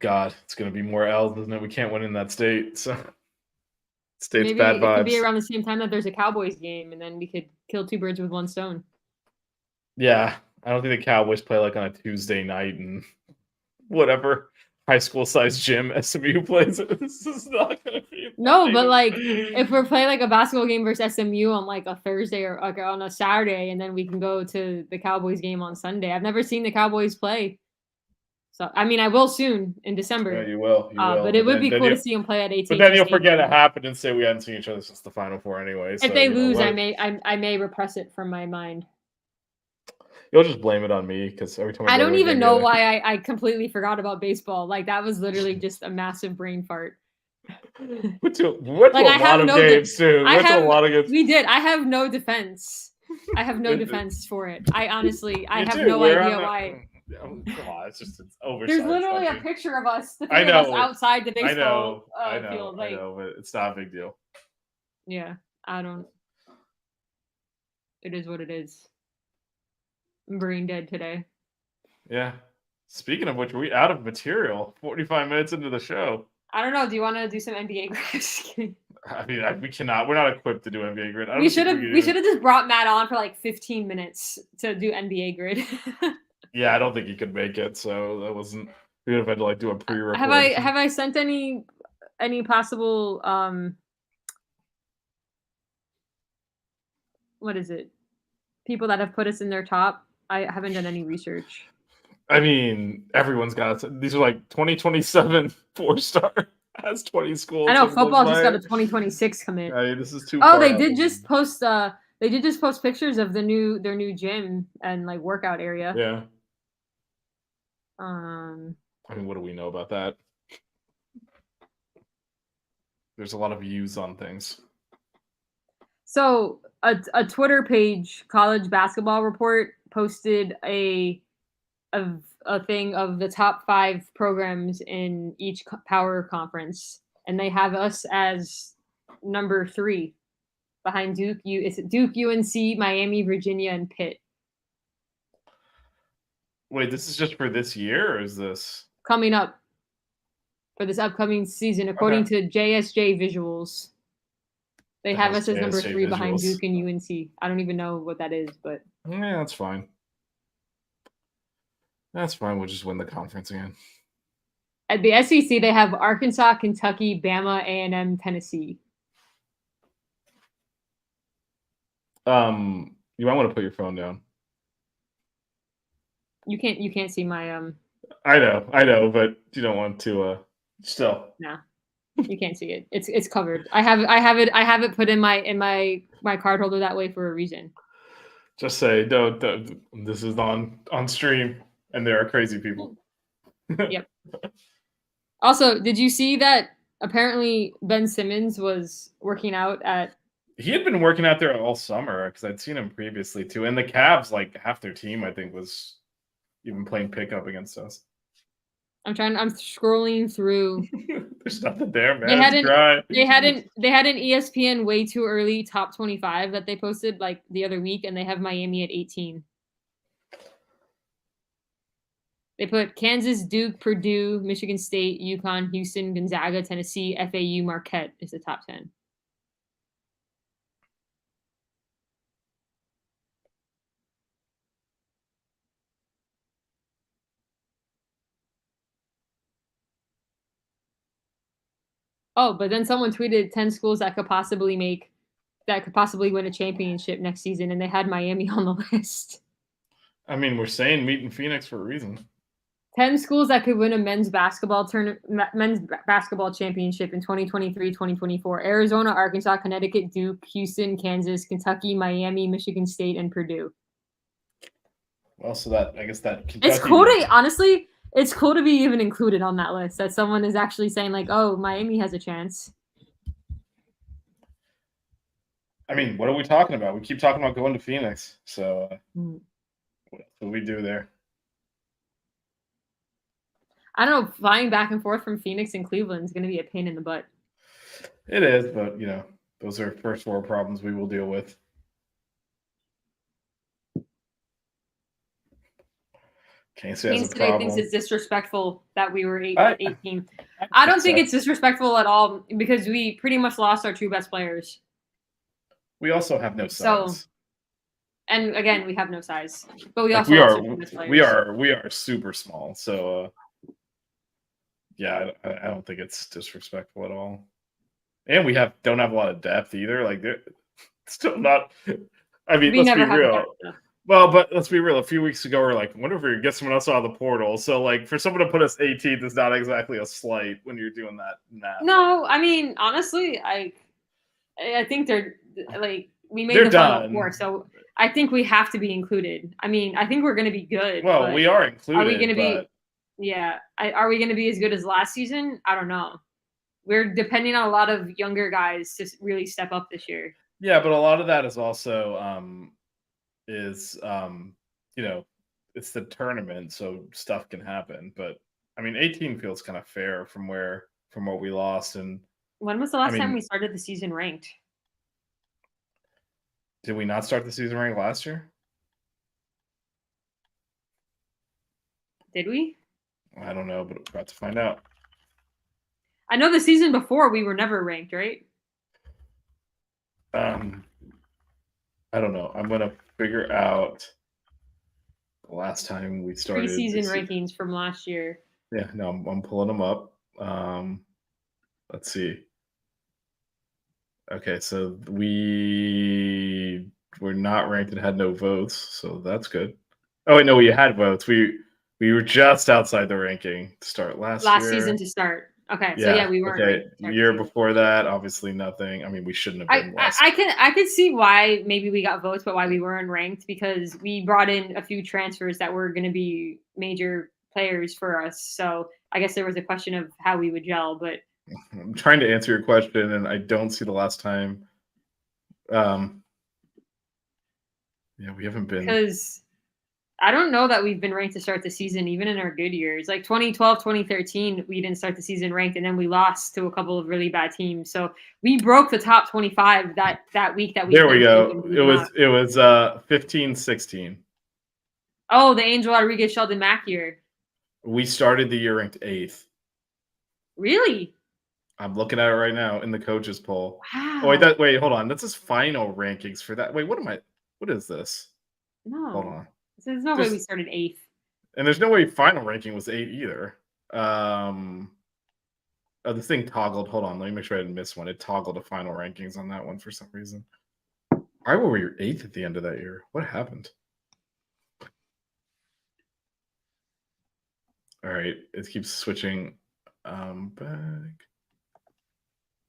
God, it's going to be more L's, isn't it? We can't win in that state. So, state's Maybe bad it could be vibes. around the same time that there's a Cowboys game, and then we could kill two birds with one stone. Yeah, I don't think the Cowboys play like on a Tuesday night and whatever high school sized gym SMU plays. This is not going to be. No, but like if we're playing like a basketball game versus SMU on like a Thursday or like on a Saturday, and then we can go to the Cowboys game on Sunday. I've never seen the Cowboys play, so I mean I will soon in December. Yeah, you will. But it would be then cool to you- see them play at 18. But then you'll forget it happened and say we hadn't seen each other since the Final Four anyway. So, If they you know, lose, what- I may repress it from my mind. You'll just blame it on me because every time I go to don't a even game, know you're like, why I completely forgot about baseball. Like that was literally just a massive brain fart. Went to Like, a I have lot of no de- games too. I Went to have- a lot of games. We did. I have no defense. I have no You- defense for it. I honestly, I You have do, no we're idea on the- why. Oh, come on, it's oversized. There's literally I a picture of us, the I three of us know. outside the I baseball know, field. I Like, know, but it's not a big deal. yeah, I don't. It is what it is. I'm brain dead today. Yeah. Speaking of which, we out of material. 45 minutes into the show. I don't know. Do you want to do some NBA grids? I mean, we cannot. We're not equipped to do NBA grid. I don't We think should have. can We even- should have just brought Matt on for like 15 minutes to do NBA grid. Yeah, I don't think he could make it. So that wasn't. We would have had to like do a pre-record. have I sent any possible what is it? People that have put us in their top. I haven't done any research. I mean, everyone's got it. These are like 2027 4-star has 20 schools. I know in the football just got a play. 2026 commit. I mean, this is too. Oh, far they out. did just post. They did just post pictures of their new gym and like workout area. Yeah. Um. I mean, what do we know about that? There's a lot of views on things. So a Twitter page, College Basketball Report, posted a thing of the top 5 programs in each power conference, and they have us as number 3, behind Duke. Is it Duke, UNC, Miami, Virginia, and Pitt? Wait, this is just for this year, or is this Coming up for this upcoming season, according to JSJ Visuals. They The have hell's us as number JSJ 3 behind Visuals? Duke and UNC. I don't even know what that is, but Yeah, that's fine. That's fine. We'll just win the conference again. at the SEC they have Arkansas, Kentucky, Bama, A&M, Tennessee. You might want to put your phone down. You can't see my I know, but you don't want to. Still, no. You can't see it. It's covered. I have it put in my card holder that way for a reason. just say don't. This is on stream, and there are crazy people. Yep. Also, did you see that apparently Ben Simmons was working out at He had been working out there all summer because I'd seen him previously too. And the Cavs, like half their team, I think, was even playing pickup against us. I'm scrolling through. There's nothing there, man. They It's hadn't- dry. They had an ESPN way too early top 25 that they posted like the other week, and they have Miami at 18. They put Kansas, Duke, Purdue, Michigan State, UConn, Houston, Gonzaga, Tennessee, FAU, Marquette is the top 10. Oh, but then someone tweeted 10 schools that could possibly win a championship next season, and they had Miami on the list. I mean, we're saying meet in Phoenix for a reason. 10 schools that could win a men's basketball championship in 2023-2024. Arizona, Arkansas, Connecticut, Duke, Houston, Kansas, Kentucky, Miami, Michigan State, and Purdue. Well, so that I guess that It's cool to honestly, it's cool to be even included on that list. That someone is actually saying like, "Oh, Miami has a chance." I mean, what are we talking about? We keep talking about going to Phoenix. So Hmm. what do we do there? I don't know. Flying back and forth from Phoenix and Cleveland is going to be a pain in the butt. It is, but those are first world problems we will deal with. Can't say Kings that's a today problem. thinks it's disrespectful that we were 18. I I don't think so. it's disrespectful at all because we pretty much lost our 2 best players. We also have no So, size. And again, we have no size, but we Like, also we lost are our 2 best players. we are super small. So yeah, I don't think it's disrespectful at all. And we don't have a lot of depth either. Like they're still not. I mean, We let's never be have real. depth enough. Well, but let's be real. A few weeks ago, we're like, I wonder if we could get someone else out of the portal. So, like, for someone to put us 18th is not exactly a slight when you're doing that math. No, I mean honestly, I think they're like we made They're the Final done. Four, so I think we have to be included. I mean, I think we're going to be good. Well, but we are included. Are we going to but be? Yeah, are we going to be as good as last season? I don't know. We're depending on a lot of younger guys to really step up this year. Yeah, but a lot of that is also it's the tournament, so stuff can happen. But I mean, 18 feels kind of fair from what we lost. And When was the last time mean- we started the season ranked? did we not start the season ranked last year? Did we? I don't know, but we're about to find out. I know the season before we were never ranked, right? I don't know. I'm gonna figure out the last time we started Preseason the rankings from last year. Yeah, no, I'm pulling them up. Let's see. Okay, so we we're not ranked and had no votes, so that's good. Oh wait, no, we had votes. We were just outside the ranking to start last year. season to start. Okay, so yeah, we weren't. Okay, ranked to start the year the season. before that, obviously nothing. I mean, we shouldn't have been last. I could see why maybe we got votes, but why we weren't ranked, because we brought in a few transfers that were going to be major players for us. So I guess there was a question of how we would gel, but I'm trying to answer your question, and I don't see the last time. Yeah, we haven't been. because I don't know that we've been ranked to start the season, even in our good years. Like 2012, 2013, we didn't start the season ranked, and then we lost to a couple of really bad teams. So we broke the top 25 that week that we. There we go. It was 15-16. Oh, the Angel Rodriguez Sheldon Mack year. We started the year ranked 8th. Really? I'm looking at it right now in the coaches poll. Wow. Oh, wait, hold on. That's his final rankings for that. Wait, what is this? No. Hold on. There's no way we started 8th. And there's no way final ranking was 8 either. Oh, the thing toggled. Hold on, let me make sure I didn't miss one. It toggled to final rankings on that one for some reason. Why were we 8th at the end of that year? What happened? All right, it keeps switching back.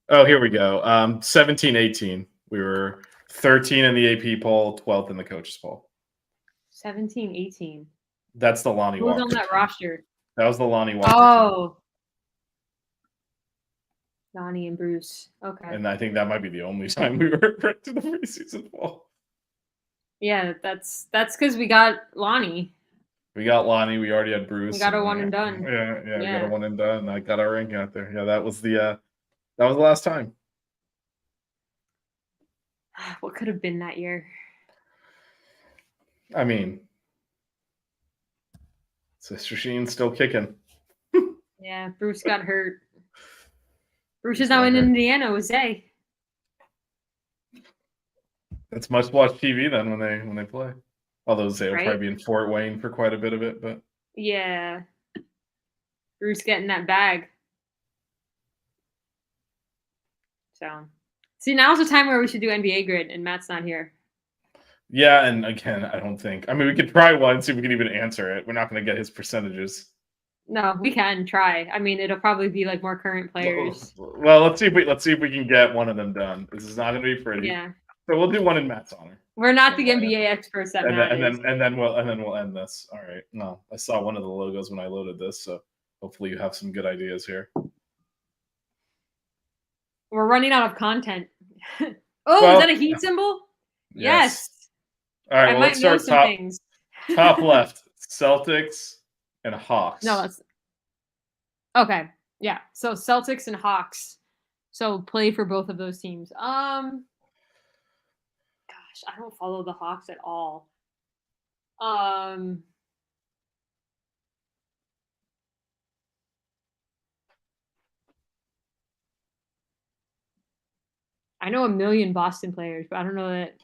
Oh, here we go. 17-18. We were 13 in the AP poll, 12th in the coaches poll. 17, 18. That's the Lonnie Who was Walker. on that roster? That was the Lonnie Walker. Oh. Lonnie and Bruce. Okay. And I think that might be the only time we were ranked to the preseason poll. Yeah, that's because we got Lonnie. We got Lonnie. We already had Bruce. We got a one and done. Yeah, we got Yeah. a one and done. I got our ranking out there. Yeah, that was the last time. What could have been that year? I mean, Sister Sheen's still kicking. Yeah, Bruce got hurt. Bruce is now in Indiana with Zay. It's must watch TV then when they play. Although Zay will Right? probably be in Fort Wayne for quite a bit of it, but Yeah. Bruce getting that bag. So, see, now's the time where we should do NBA grid, and Matt's not here. yeah. And again, I don't think. I mean, we could try one, see if we can even answer it. We're not going to get his percentages. No, we can try. I mean, it'll probably be like more current players. Well, let's see if we can get one of them done. This is not going to be pretty. Yeah, So we'll do one in Matt's honor. we're not the NBA experts that And Matt then, is. and then we'll end this. All right. No, I saw one of the logos when I loaded this, so hopefully you have some good ideas here. We're running out of content. Oh, Well, is that a heat symbol? Yes. All right. I Well, might let's know start some top things. top left. Celtics and Hawks. No, that's okay. Yeah. So Celtics and Hawks. So play for both of those teams. Gosh, I don't follow the Hawks at all. I know a million Boston players, but I don't know that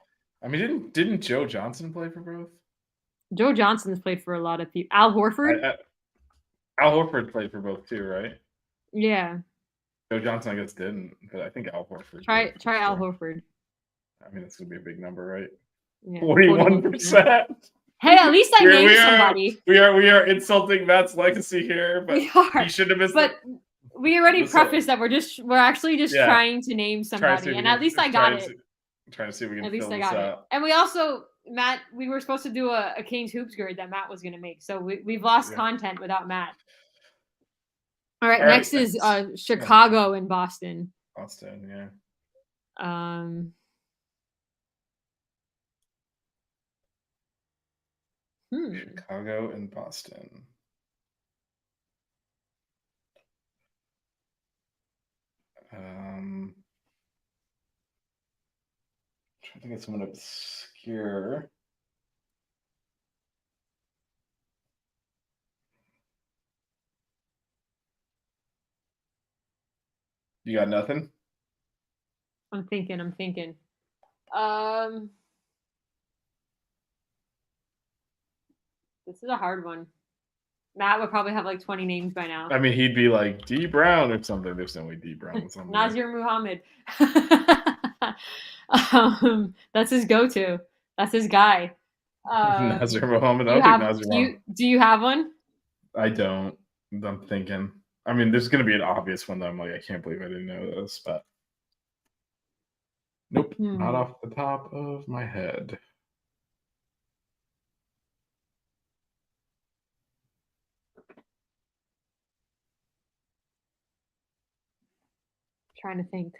I mean, didn't Joe Johnson play for both? Joe Johnson's played for a lot of people. Al Horford? Al Horford played for both too, right? Yeah. Joe Johnson, I guess, didn't, but I think Al Horford. Try did, for Al sure. Horford. I mean, it's gonna be a big number, right? Yeah, 41%. Hey, at least I We named are- somebody. We are insulting Matt's legacy here, but We are. he should have missed. But we already Listen. prefaced that we're actually just Yeah. trying to name somebody, and at least I got it. Trying to see if we can At least fill I this got it. out. And we also, Matt, we were supposed to do a Canes Hoops grid that Matt was going to make. So we've lost Yeah. content without Matt. All right, All right, next is next. Chicago and Boston. Austin, yeah. Chicago and Boston. Trying to get someone obscure. You got nothing? I'm thinking. This is a hard one. Matt would probably have like 20 names by now. I mean, he'd be like D Brown or something. There's no way D Brown was something. Nazir Muhammad. That's his go-to. That's his guy. Nazir Mohammed. Do I'll you, take have, Nazir do, you, Mohammed. do you have one? I don't. I'm thinking. I mean, there's gonna be an obvious one that I'm like, I can't believe I didn't know this, but nope, not off the top of my head. Trying to think.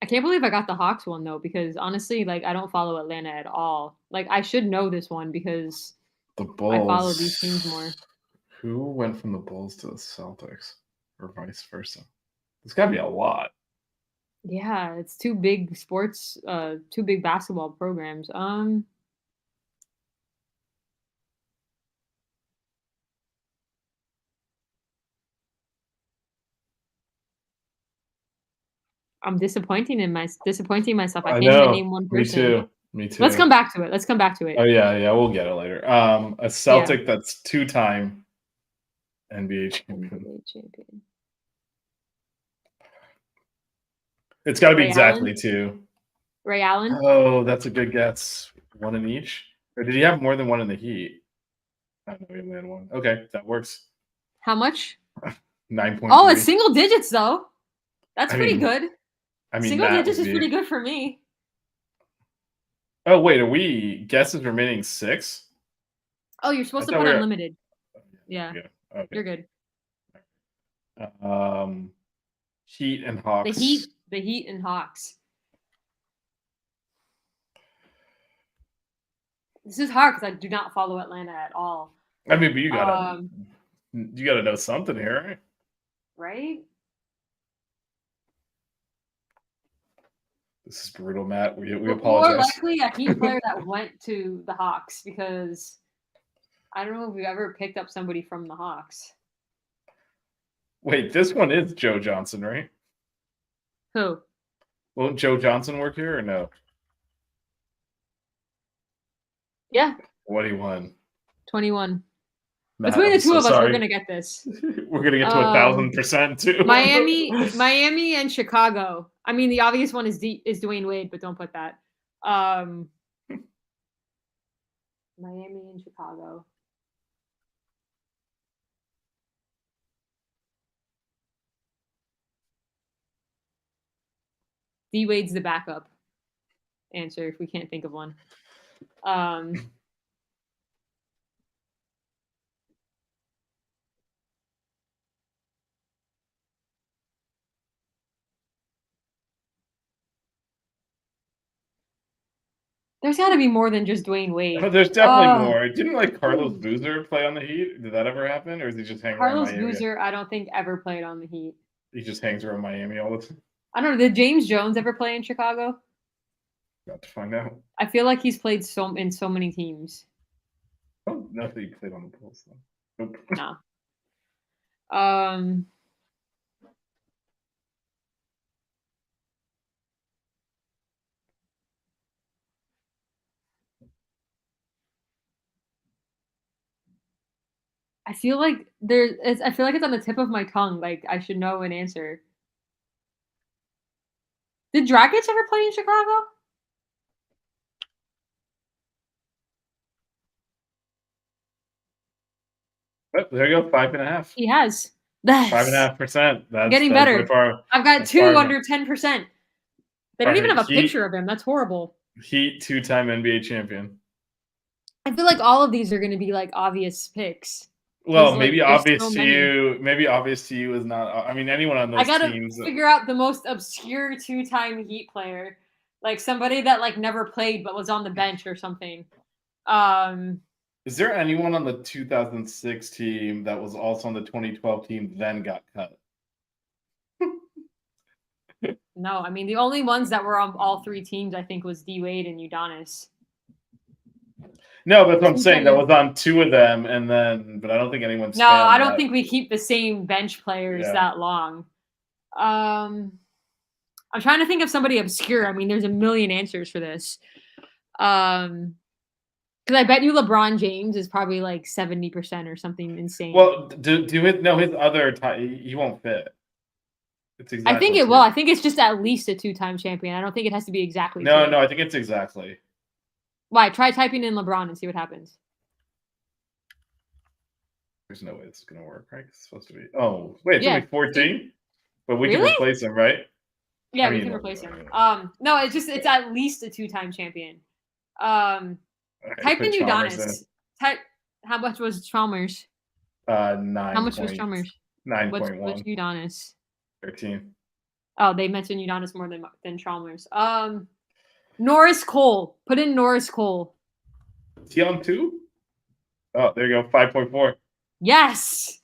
I can't believe I got the Hawks one though, because honestly, like I don't follow Atlanta at all. Like I should know this one because The Bulls. I follow these teams more. Who went from the Bulls to the Celtics, or vice versa? There's got to be a lot. Yeah, it's two big sports, two big basketball programs. I'm disappointing myself. I can't even name one person. Me too. Let's come back to it. Oh yeah, we'll get it later. A Celtic that's two-time NBA champion. It's got to be exactly two. Ray Allen. Oh, that's a good guess. One in each, or did he have more than one in the Heat? I don't know. He only had one. Okay, that works. How much? 9.3. Oh, it's single digits though. That's pretty good. I mean, single digits is pretty good for me. Oh wait, are we guesses remaining 6? Oh, you're supposed to put unlimited. Yeah, okay. You're good. Heat and Hawks. The Heat and Hawks. This is hard because I do not follow Atlanta at all. I mean, but you gotta know something here, right? This is brutal, Matt. We apologize. More likely a Heat player that went to the Hawks because I don't know if we've ever picked up somebody from the Hawks. Wait, this one is Joe Johnson, right? Who? Won't Joe Johnson work here or no? Yeah. What he won? 21. Matt, Between the two of us, sorry. we're gonna get this. We're gonna get to 1,000% too. Miami, and Chicago. I mean, the obvious one is Dwayne Wade, but don't put that. Miami and Chicago. D Wade's the backup answer if we can't think of one. There's got to be more than just Dwayne Wade. But there's definitely more. Didn't like Carlos Boozer play on the Heat? Did that ever happen, or is he just hanging around Miami? Carlos Boozer, I don't think ever played on the Heat. He just hangs around Miami all the time. I don't know. Did James Jones ever play in Chicago? Got to find out. I feel like he's played in so many teams. I don't know if he played on the Bulls though. Nope. No. I feel like it's on the tip of my tongue. Like I should know an answer. Did Dragic ever play in Chicago? Oh, there you go, 5.5. He has. 5.5%. That's getting better. I've got 2 under 10%. They don't even have a picture of him. That's horrible. Heat 2-time NBA champion. I feel like all of these are going to be like obvious picks. Well, maybe obvious to you. Maybe obvious to you is not. I mean, anyone on those teams. I gotta figure out the most obscure 2-time Heat player, like somebody that like never played but was on the bench or something. Is there anyone on the 2006 team that was also on the 2012 team then got cut? No, I mean the only ones that were on all 3 teams I think was D Wade and Udonis. No, that's what I'm saying. That was on 2 of them, and then, but I don't think anyone's. No, I don't think we keep the same bench players that long. I'm trying to think of somebody obscure. I mean, there's a million answers for this. Because I bet you LeBron James is probably like 70% or something insane. Well, his other he won't fit. It's exactly. I think it two. will. I think it's just at least a 2-time champion. I don't think it has to be exactly. No, 2. no, I think it's exactly. Why? Try typing in LeBron and see what happens. There's no way this is gonna work, right? It's supposed to be. Oh, wait, it's Yeah. only 14, but we can Really? replace him, right? Yeah, I we mean, can replace him. yeah. No, it's at least a 2-time champion. Okay, Type put in Chalmers Udonis. Type how much was Chalmers? 9. How much was Chalmers? What's 9.1. Udonis? 13. Oh, they mentioned Udonis more than Chalmers. Norris Cole. Put in Norris Cole. Is he on 2? Oh, there you go. 5.4. Yes,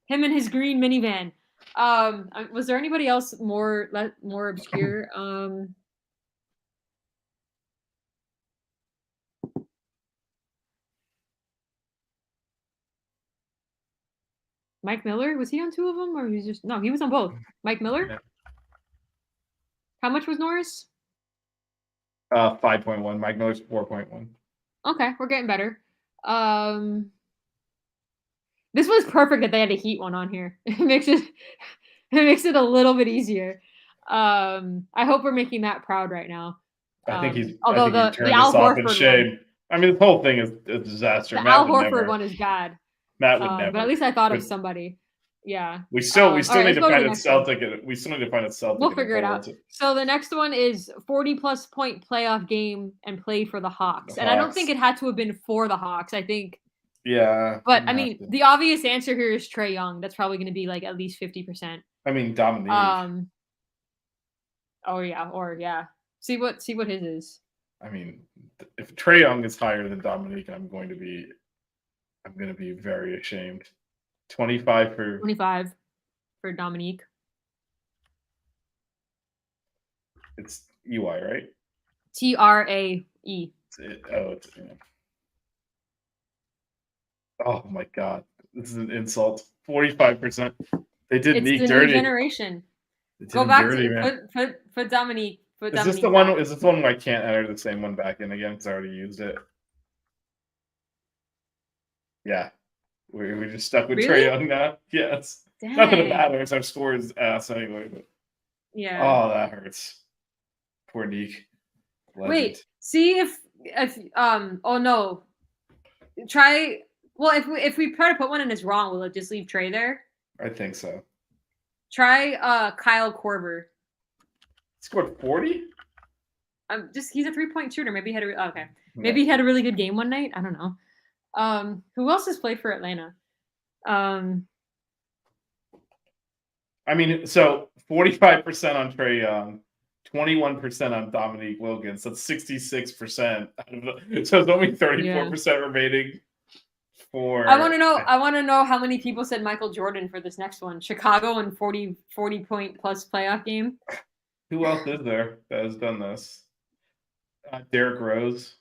him and his green minivan. Was there anybody else more obscure? Mike Miller, was he on 2 of them, or he's just no? He was on both. Mike Miller. Yeah. How much was Norris? 5.1. Mike Miller's 4.1. Okay, we're getting better. This was perfect that they had a Heat one on here. It makes it a little bit easier. I hope we're making Matt proud right now. I think he's. Although I think he the turned Al us off in Horford shame. one, I mean, the whole thing is a disaster. the Matt Al would Horford never. one is bad. Matt would never. But at least I thought of But- somebody. Yeah. We still all need right, to let's go to find the a next one. Celtic. We still need to find a Celtic. We'll in the figure it forwards. out. So the next one is 40+ point playoff game and played for the Hawks. The And I don't Hawks. think it had to have been for the Hawks. I think, Yeah. but I didn't mean, have to. the obvious answer here is Trae Young. That's probably going to be like at least 50%. I mean, Dominique. Oh yeah, or yeah. See what his is. I mean, if Trae Young is higher than Dominique, I'm going to be very ashamed. 25 for 25 for Dominique. it's UI, right? TRAE. Oh my god, this is an insult. 45%. They did It's Neek the dirty. new generation. They did Go him back dirty, to man. put Dominique. Put Is Dominique this the one? back. Is this the one where I can't enter the same one back in again because I already used it? Yeah, we just stuck with Really? Trae Young now. Yes, not that it Dang. matters. Our score is ass anyway. But Yeah. oh, that hurts. Poor Neek. Legend. Wait. See if oh no. Try. Well, if we try to put one and it's wrong, will it just leave Trey there? I think so. Try Kyle Korver. Scored 40. He's a 3-point shooter. Maybe he had maybe he had a really good game one night. I don't know. Who else has played for Atlanta? I mean, so 45% on Trae Young, 21% on Dominique Wilkins. That's 66%. So it's only 34% remaining for. I want to know how many people said Michael Jordan for this next one. Chicago and 40 point plus playoff game. Who else is there that has done this? Derrick Rose.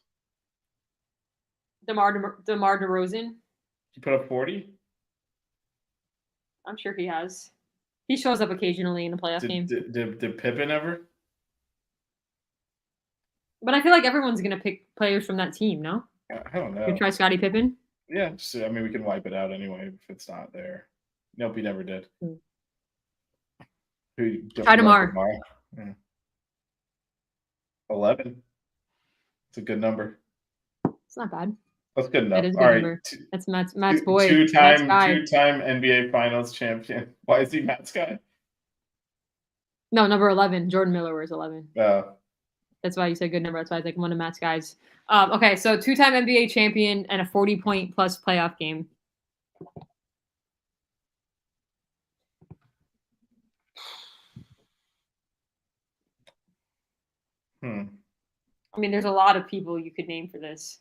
DeMar DeRozan. He put up 40. I'm sure he has. He shows up occasionally in a playoff game. Did Pippen ever? But I feel like everyone's gonna pick players from that team. No, I don't know. you try Scottie Pippen. Yeah, I mean, we can wipe it out anyway if it's not there. Nope, he never did. Hmm. Try DeMar. Yeah. 11. It's a good number. It's not bad. That's good enough. That is a All good right. number. That's Matt's boy. Two-time Matt's guy. NBA Finals champion. Why is he Matt's guy? No, number 11. Jordan Miller was 11. Uh, That's why you said good number. That's why I was like one of Matt's guys. Okay, so 2-time NBA champion and a 40-point plus playoff game. I mean, there's a lot of people you could name for this,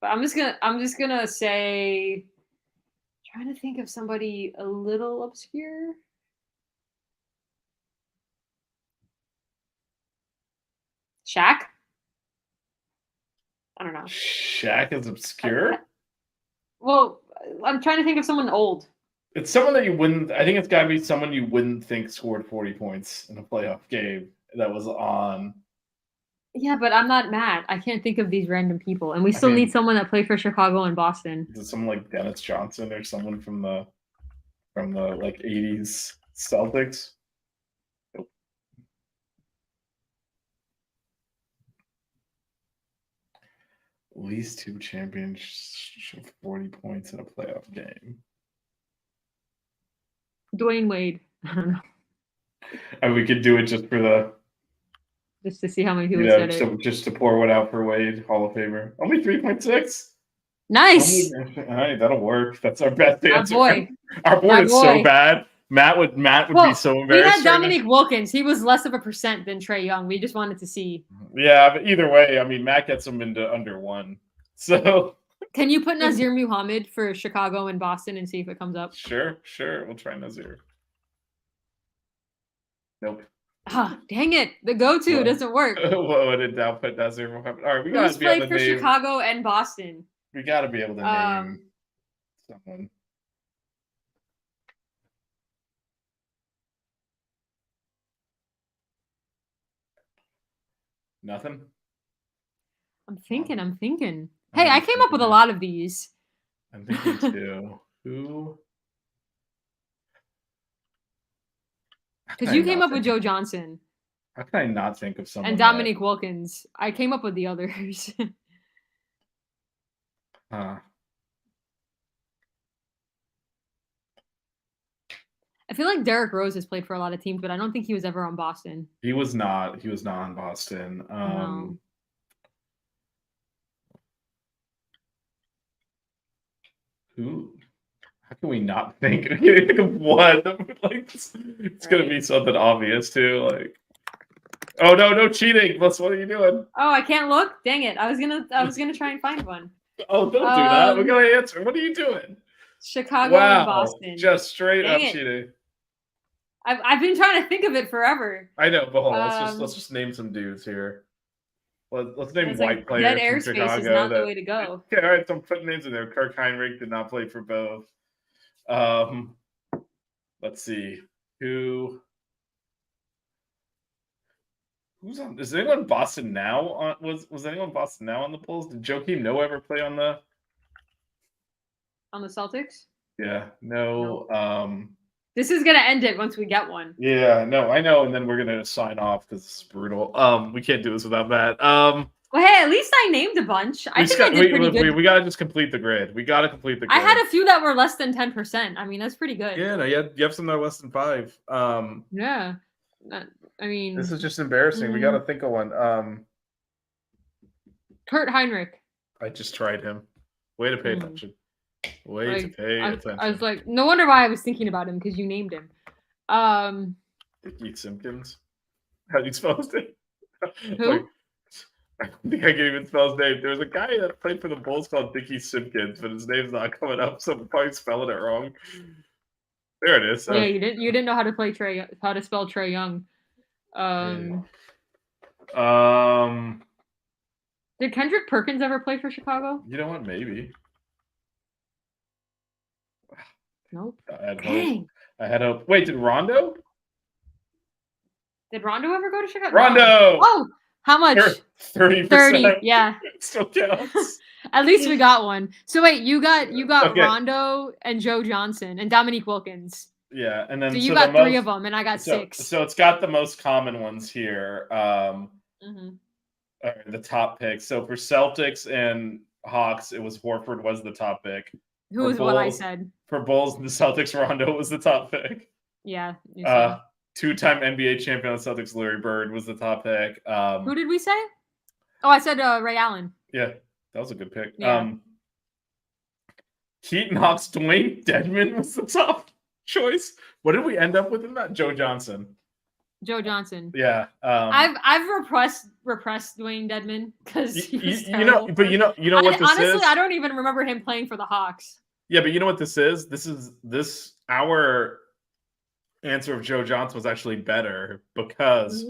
but I'm just gonna say, trying to think of somebody a little obscure. Shaq? I don't know. Shaq is obscure. Well, I'm trying to think of someone old. It's someone that you wouldn't. I think it's got to be someone you wouldn't think scored 40 points in a playoff game that was on. Yeah, but I'm not mad. I can't think of these random people, and we still mean- need someone that played for Chicago and Boston. Is it someone like Dennis Johnson or someone from the like 80s? Celtics. Nope. At least 2 championships, 40 points in a playoff game. Dwayne Wade. I don't know. And we could do it just for the, Just to see how many people you know, said it. so just to pour one out for Wade, Hall of Famer. Only 3.6. Nice. All right, that'll work. That's our best Our answer. boy. Our board Our is so boy. bad. Matt would Well, be so We embarrassed. had right now. Dominique Wilkins. He was less of a percent than Trey Young. We just wanted to see. Yeah, but either way, I mean, Matt gets him into under 1. So Can you put Nazir Muhammad for Chicago and Boston and see if it comes up? sure. We'll try Nazir. Nope. Ah, dang it. The go-to What? doesn't work. What did Dow put Nazir Muhammad? All right, we gotta Who's be able played to for name. Chicago and Boston? We gotta be able to name someone. Nothing. I'm thinking. Hey, I came up with a lot of these. I'm thinking too. Who? How Because can you I came not up with think Joe of- Johnson How can I not think of someone? and that- Dominique Wilkins. I came up with the others. Huh. I feel like Derrick Rose has played for a lot of teams, but I don't think he was ever on Boston. He was not. He was not on Boston. No. Who? How can we not think? I can't think of one. Like it's gonna be Right. something obvious too. Like, oh no cheating! Plus, what are you doing? Oh, I can't look. Dang it! I was gonna try and find one. Oh, don't do that. We're Um, gonna answer. What are you doing? Chicago and Wow, Boston. just straight Dang up it. cheating. I've been trying to think of it forever. I know, but hold on. Um, Let's just name some dudes here. Let's name It's white like players dead from airspace Chicago. is not that, the way to go. Okay, all right. So I'm putting names in there. Kirk Heinrich did not play for both. Let's see who's on. Is anyone Boston now? Was anyone Boston now on the Bulls? Did Joakim Noah ever play on the? On the Celtics. Yeah, no. This is gonna end it once we get one. Yeah, no, I know. And then we're gonna sign off because it's brutal. We can't do this without Matt. Well, hey, at least I named a bunch. I think I did pretty good. We gotta just complete the grid. We gotta complete the I grid. had a few that were less than 10%. I mean, that's pretty good. Yeah, no, you have some that are less than 5. Yeah. I mean, This is just embarrassing. We gotta think of one. Kurt Heinrich. I just tried him. Way to pay attention. Way to pay attention. I was like, no wonder why I was thinking about him because you named him. Dickie Simpkins. How do you spell his name? Who? Like, I don't think I can even spell his name. There was a guy that played for the Bulls called Dickie Simpkins, but his name's not coming up, so I'm probably spelling it wrong. There it is. Yeah, you didn't know how to spell Trey Young. Did Kendrick Perkins ever play for Chicago? You know what? Maybe. Nope. I had hope. Dang. I had hope. Wait, did Rondo? Did Rondo ever go to Chicago? Rondo! Oh, how much? 30%. 30. Yeah. Still counts. At least we got one. So wait, you got Okay. Rondo and Joe Johnson and Dominique Wilkins. Yeah, and then So you the got three most- of them, and I got so, 6. So it's got the most common ones here. Mhm. The top picks. So for Celtics and Hawks, it was Horford was the top pick. Who was what I Bulls. said? For Bulls and the Celtics, Rondo was the top pick. Yeah. you said. Two-time NBA champion on the Celtics, Larry Bird was the top pick. Who did we say? Oh, I said Ray Allen. Yeah, that was a good pick. Yeah. Keaton Hawks, Dwayne Dedman was the top choice. What did we end up with in that? Joe Johnson. Joe Johnson. Yeah. I've repressed Dwayne Dedman because he was you know, but you know what this honestly, is. I don't even remember him playing for the Hawks. Yeah, but you know what this is? This our answer of Joe Johnson was actually better because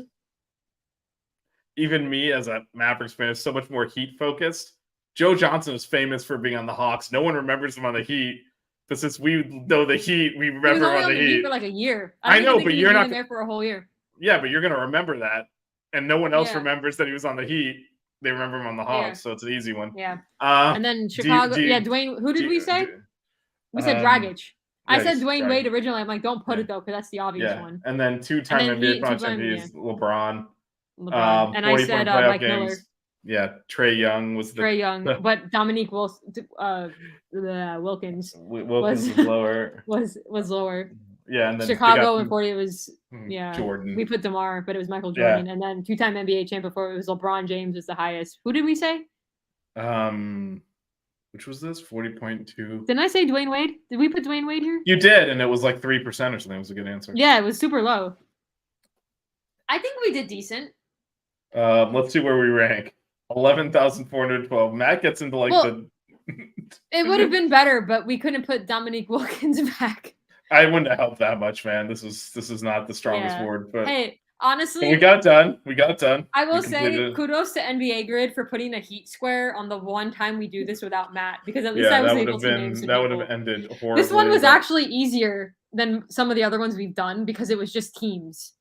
even me as a Mavericks fan is so much more Heat focused. Joe Johnson is famous for being on the Hawks. No one remembers him on the Heat. But since we know the Heat, we He was remember him only on the Heat. for like a year. I don't know, even think but he you're was not even there for a whole year. Yeah, but you're gonna remember that. And no one else Yeah. remembers that he was on the Heat. They remember him on the Hawks, so it's an easy one. Yeah. Uh, And then do you- Chicago. do you- yeah, Dwayne. Who did we say? We said um, Dragic. I Yeah, said he's Dwayne trying. Wade originally. I'm like, don't put Yeah. it though, because that's the obvious Yeah, one. and then two-time And then NBA he- Finals two-time, MVP is LeBron. LeBron. And I 40 said point playoff Mike Miller, games. Yeah, Trey Young was the Trey Young, but Dominique Wilkins Wilkins was- was lower. was lower. Yeah, and then they Chicago got and 40 was Jordan. We put DeMar, but it was Michael Yeah. Jordan, and then two-time NBA champ before it was LeBron James was the highest. Who did we say? Which was this 40.2? Didn't I say Dwayne Wade? Did we put Dwayne Wade here? You did, and it was like 3% or something. It was a good answer. Yeah, it was super low. I think we did decent. Let's see where we rank. 11,412. Matt gets into like Well, It would have been better, but we couldn't put Dominique Wilkins back. I wouldn't have helped that much, man. This is not the strongest Yeah. word, but Hey, honestly, we got it done. We got it done. I will We completed say it. kudos to NBA Grid for putting a heat square on the one time we do this without Matt, because at least Yeah, I was that would able have to name been some that would people. have ended horribly. This one was but- actually easier than some of the other ones we've done because it was just teams.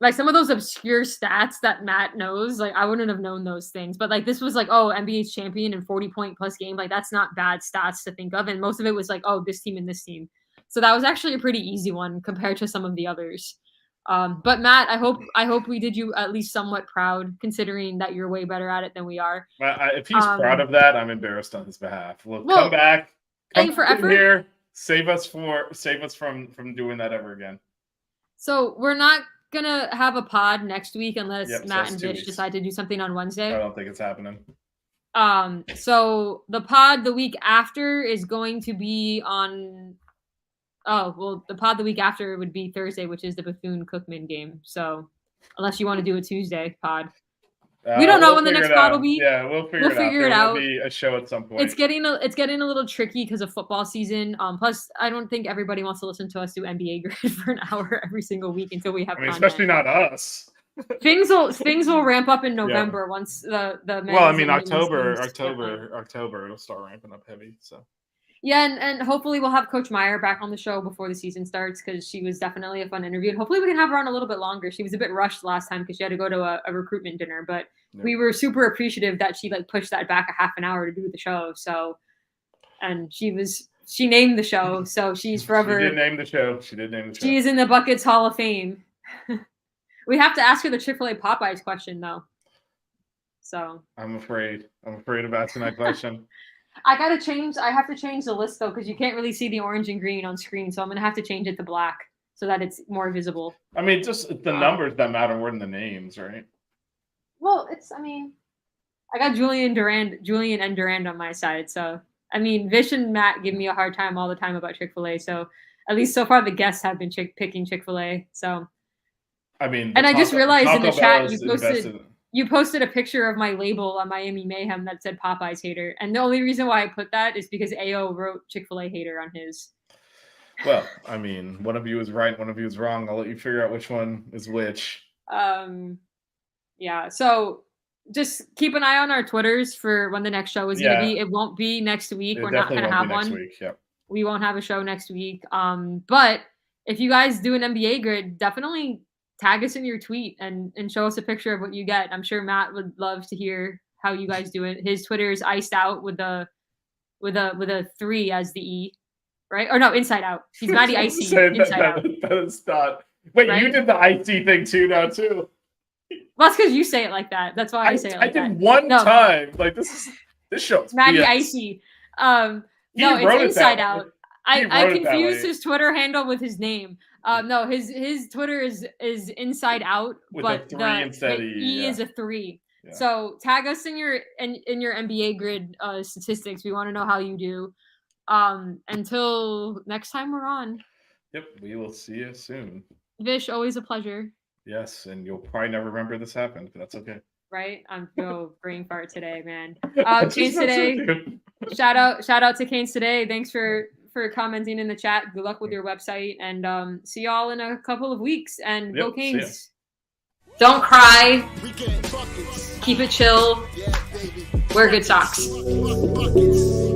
Like some of those obscure stats that Matt knows, like I wouldn't have known those things. But like this was like, oh, NBA's champion and 40-point plus game. Like that's not bad stats to think of. And most of it was like, oh, this team and this team. So that was actually a pretty easy one compared to some of the others. But Matt, I hope we did you at least somewhat proud, considering that you're way better at it than we are. If he's proud of that, I'm embarrassed on his behalf. Well, Well, come back. Come for in effort. here. Save us from doing that ever again. So we're not gonna have a pod next week unless Yep, so Matt that's and 2 Vish weeks. decide to do something on I Wednesday. don't think it's happening. So the pod the week after is going to be on. Oh well, the pod the week after would be Thursday, which is the Bethune Cookman game. So unless you want to do a Tuesday pod, We don't know we'll when the figure next it pod out. will be. Yeah, we'll figure We'll figure it There will out. be a show at some point. it's getting a little tricky because of football season. Plus, I don't think everybody wants to listen to us do NBA Grid for an hour every single week until we have. I mean, content. especially not us. Things will ramp up in November once the Well, I men's mean, and women's October, games get on. October, it'll start ramping up heavy. So Yeah, and hopefully we'll have Coach Meyer back on the show before the season starts because she was definitely a fun interview. And hopefully we can have her on a little bit longer. She was a bit rushed last time because she had to go to a recruitment dinner, but we were super appreciative that she like pushed that back a half an hour to do the show. So, and she named the show, so she's forever. She did name the show. She did name the show. She is in the Buckets Hall of Fame. We have to ask her the Chick-fil-A Popeyes question though. So I'm afraid of asking that question. I have to change the list though, because you can't really see the orange and green on screen. So I'm gonna have to change it to black so that it's more visible. I mean, just the numbers that matter more than the names, right? Well, I got Julian and Durand on my side. So I mean, Vish and Matt give me a hard time all the time about Chick-fil-A. So at least so far the guests have been picking Chick-fil-A. So I mean, and I just realized in the Taco chat Bell you is posted. invested- You posted a picture of my label on Miami Mayhem that said Popeyes hater. And the only reason why I put that is because AO wrote Chick-fil-A hater on his. Well, I mean, one of you is right, one of you is wrong. I'll let you figure out which one is which. Yeah. So just keep an eye on our Twitters for when the next show is going to be. It won't be next week. We're not going to have one. Week. Yep. We won't have a show next week. But if you guys do an NBA Grid, definitely tag us in your tweet and show us a picture of what you get. I'm sure Matt would love to hear how you guys do it. His Twitter is iced out with a 3 as the E, right? Or no, inside out. He's Matty Icy. Inside out. That is not. Wait, Right? you did the icy thing too now too. Well, that's because you say it like that. That's why I say it like I did that. one No. time. Like this show's Matty BS. Icy. He No, wrote it's it inside that out. way. I wrote it that confused way. his Twitter handle with his name. No, his Twitter is inside out, With a but 3 the instead of E, yeah. is a 3. Yeah. So tag us in your NBA Grid statistics. We want to know how you do. Until next time we're on. Yep, we will see you soon. Vish, always a pleasure. Yes, and you'll probably never remember this happened, but that's okay. Right? I'm brain fart today, man. That's Canes just not so today. good. Shout out to Canes today. Thanks for commenting in the chat. Good luck with your website, and see y'all in a couple of weeks. And go Yep, see ya. Canes! Don't cry. We get buckets. Keep it chill. Yeah, baby. Wear good socks. Buckets.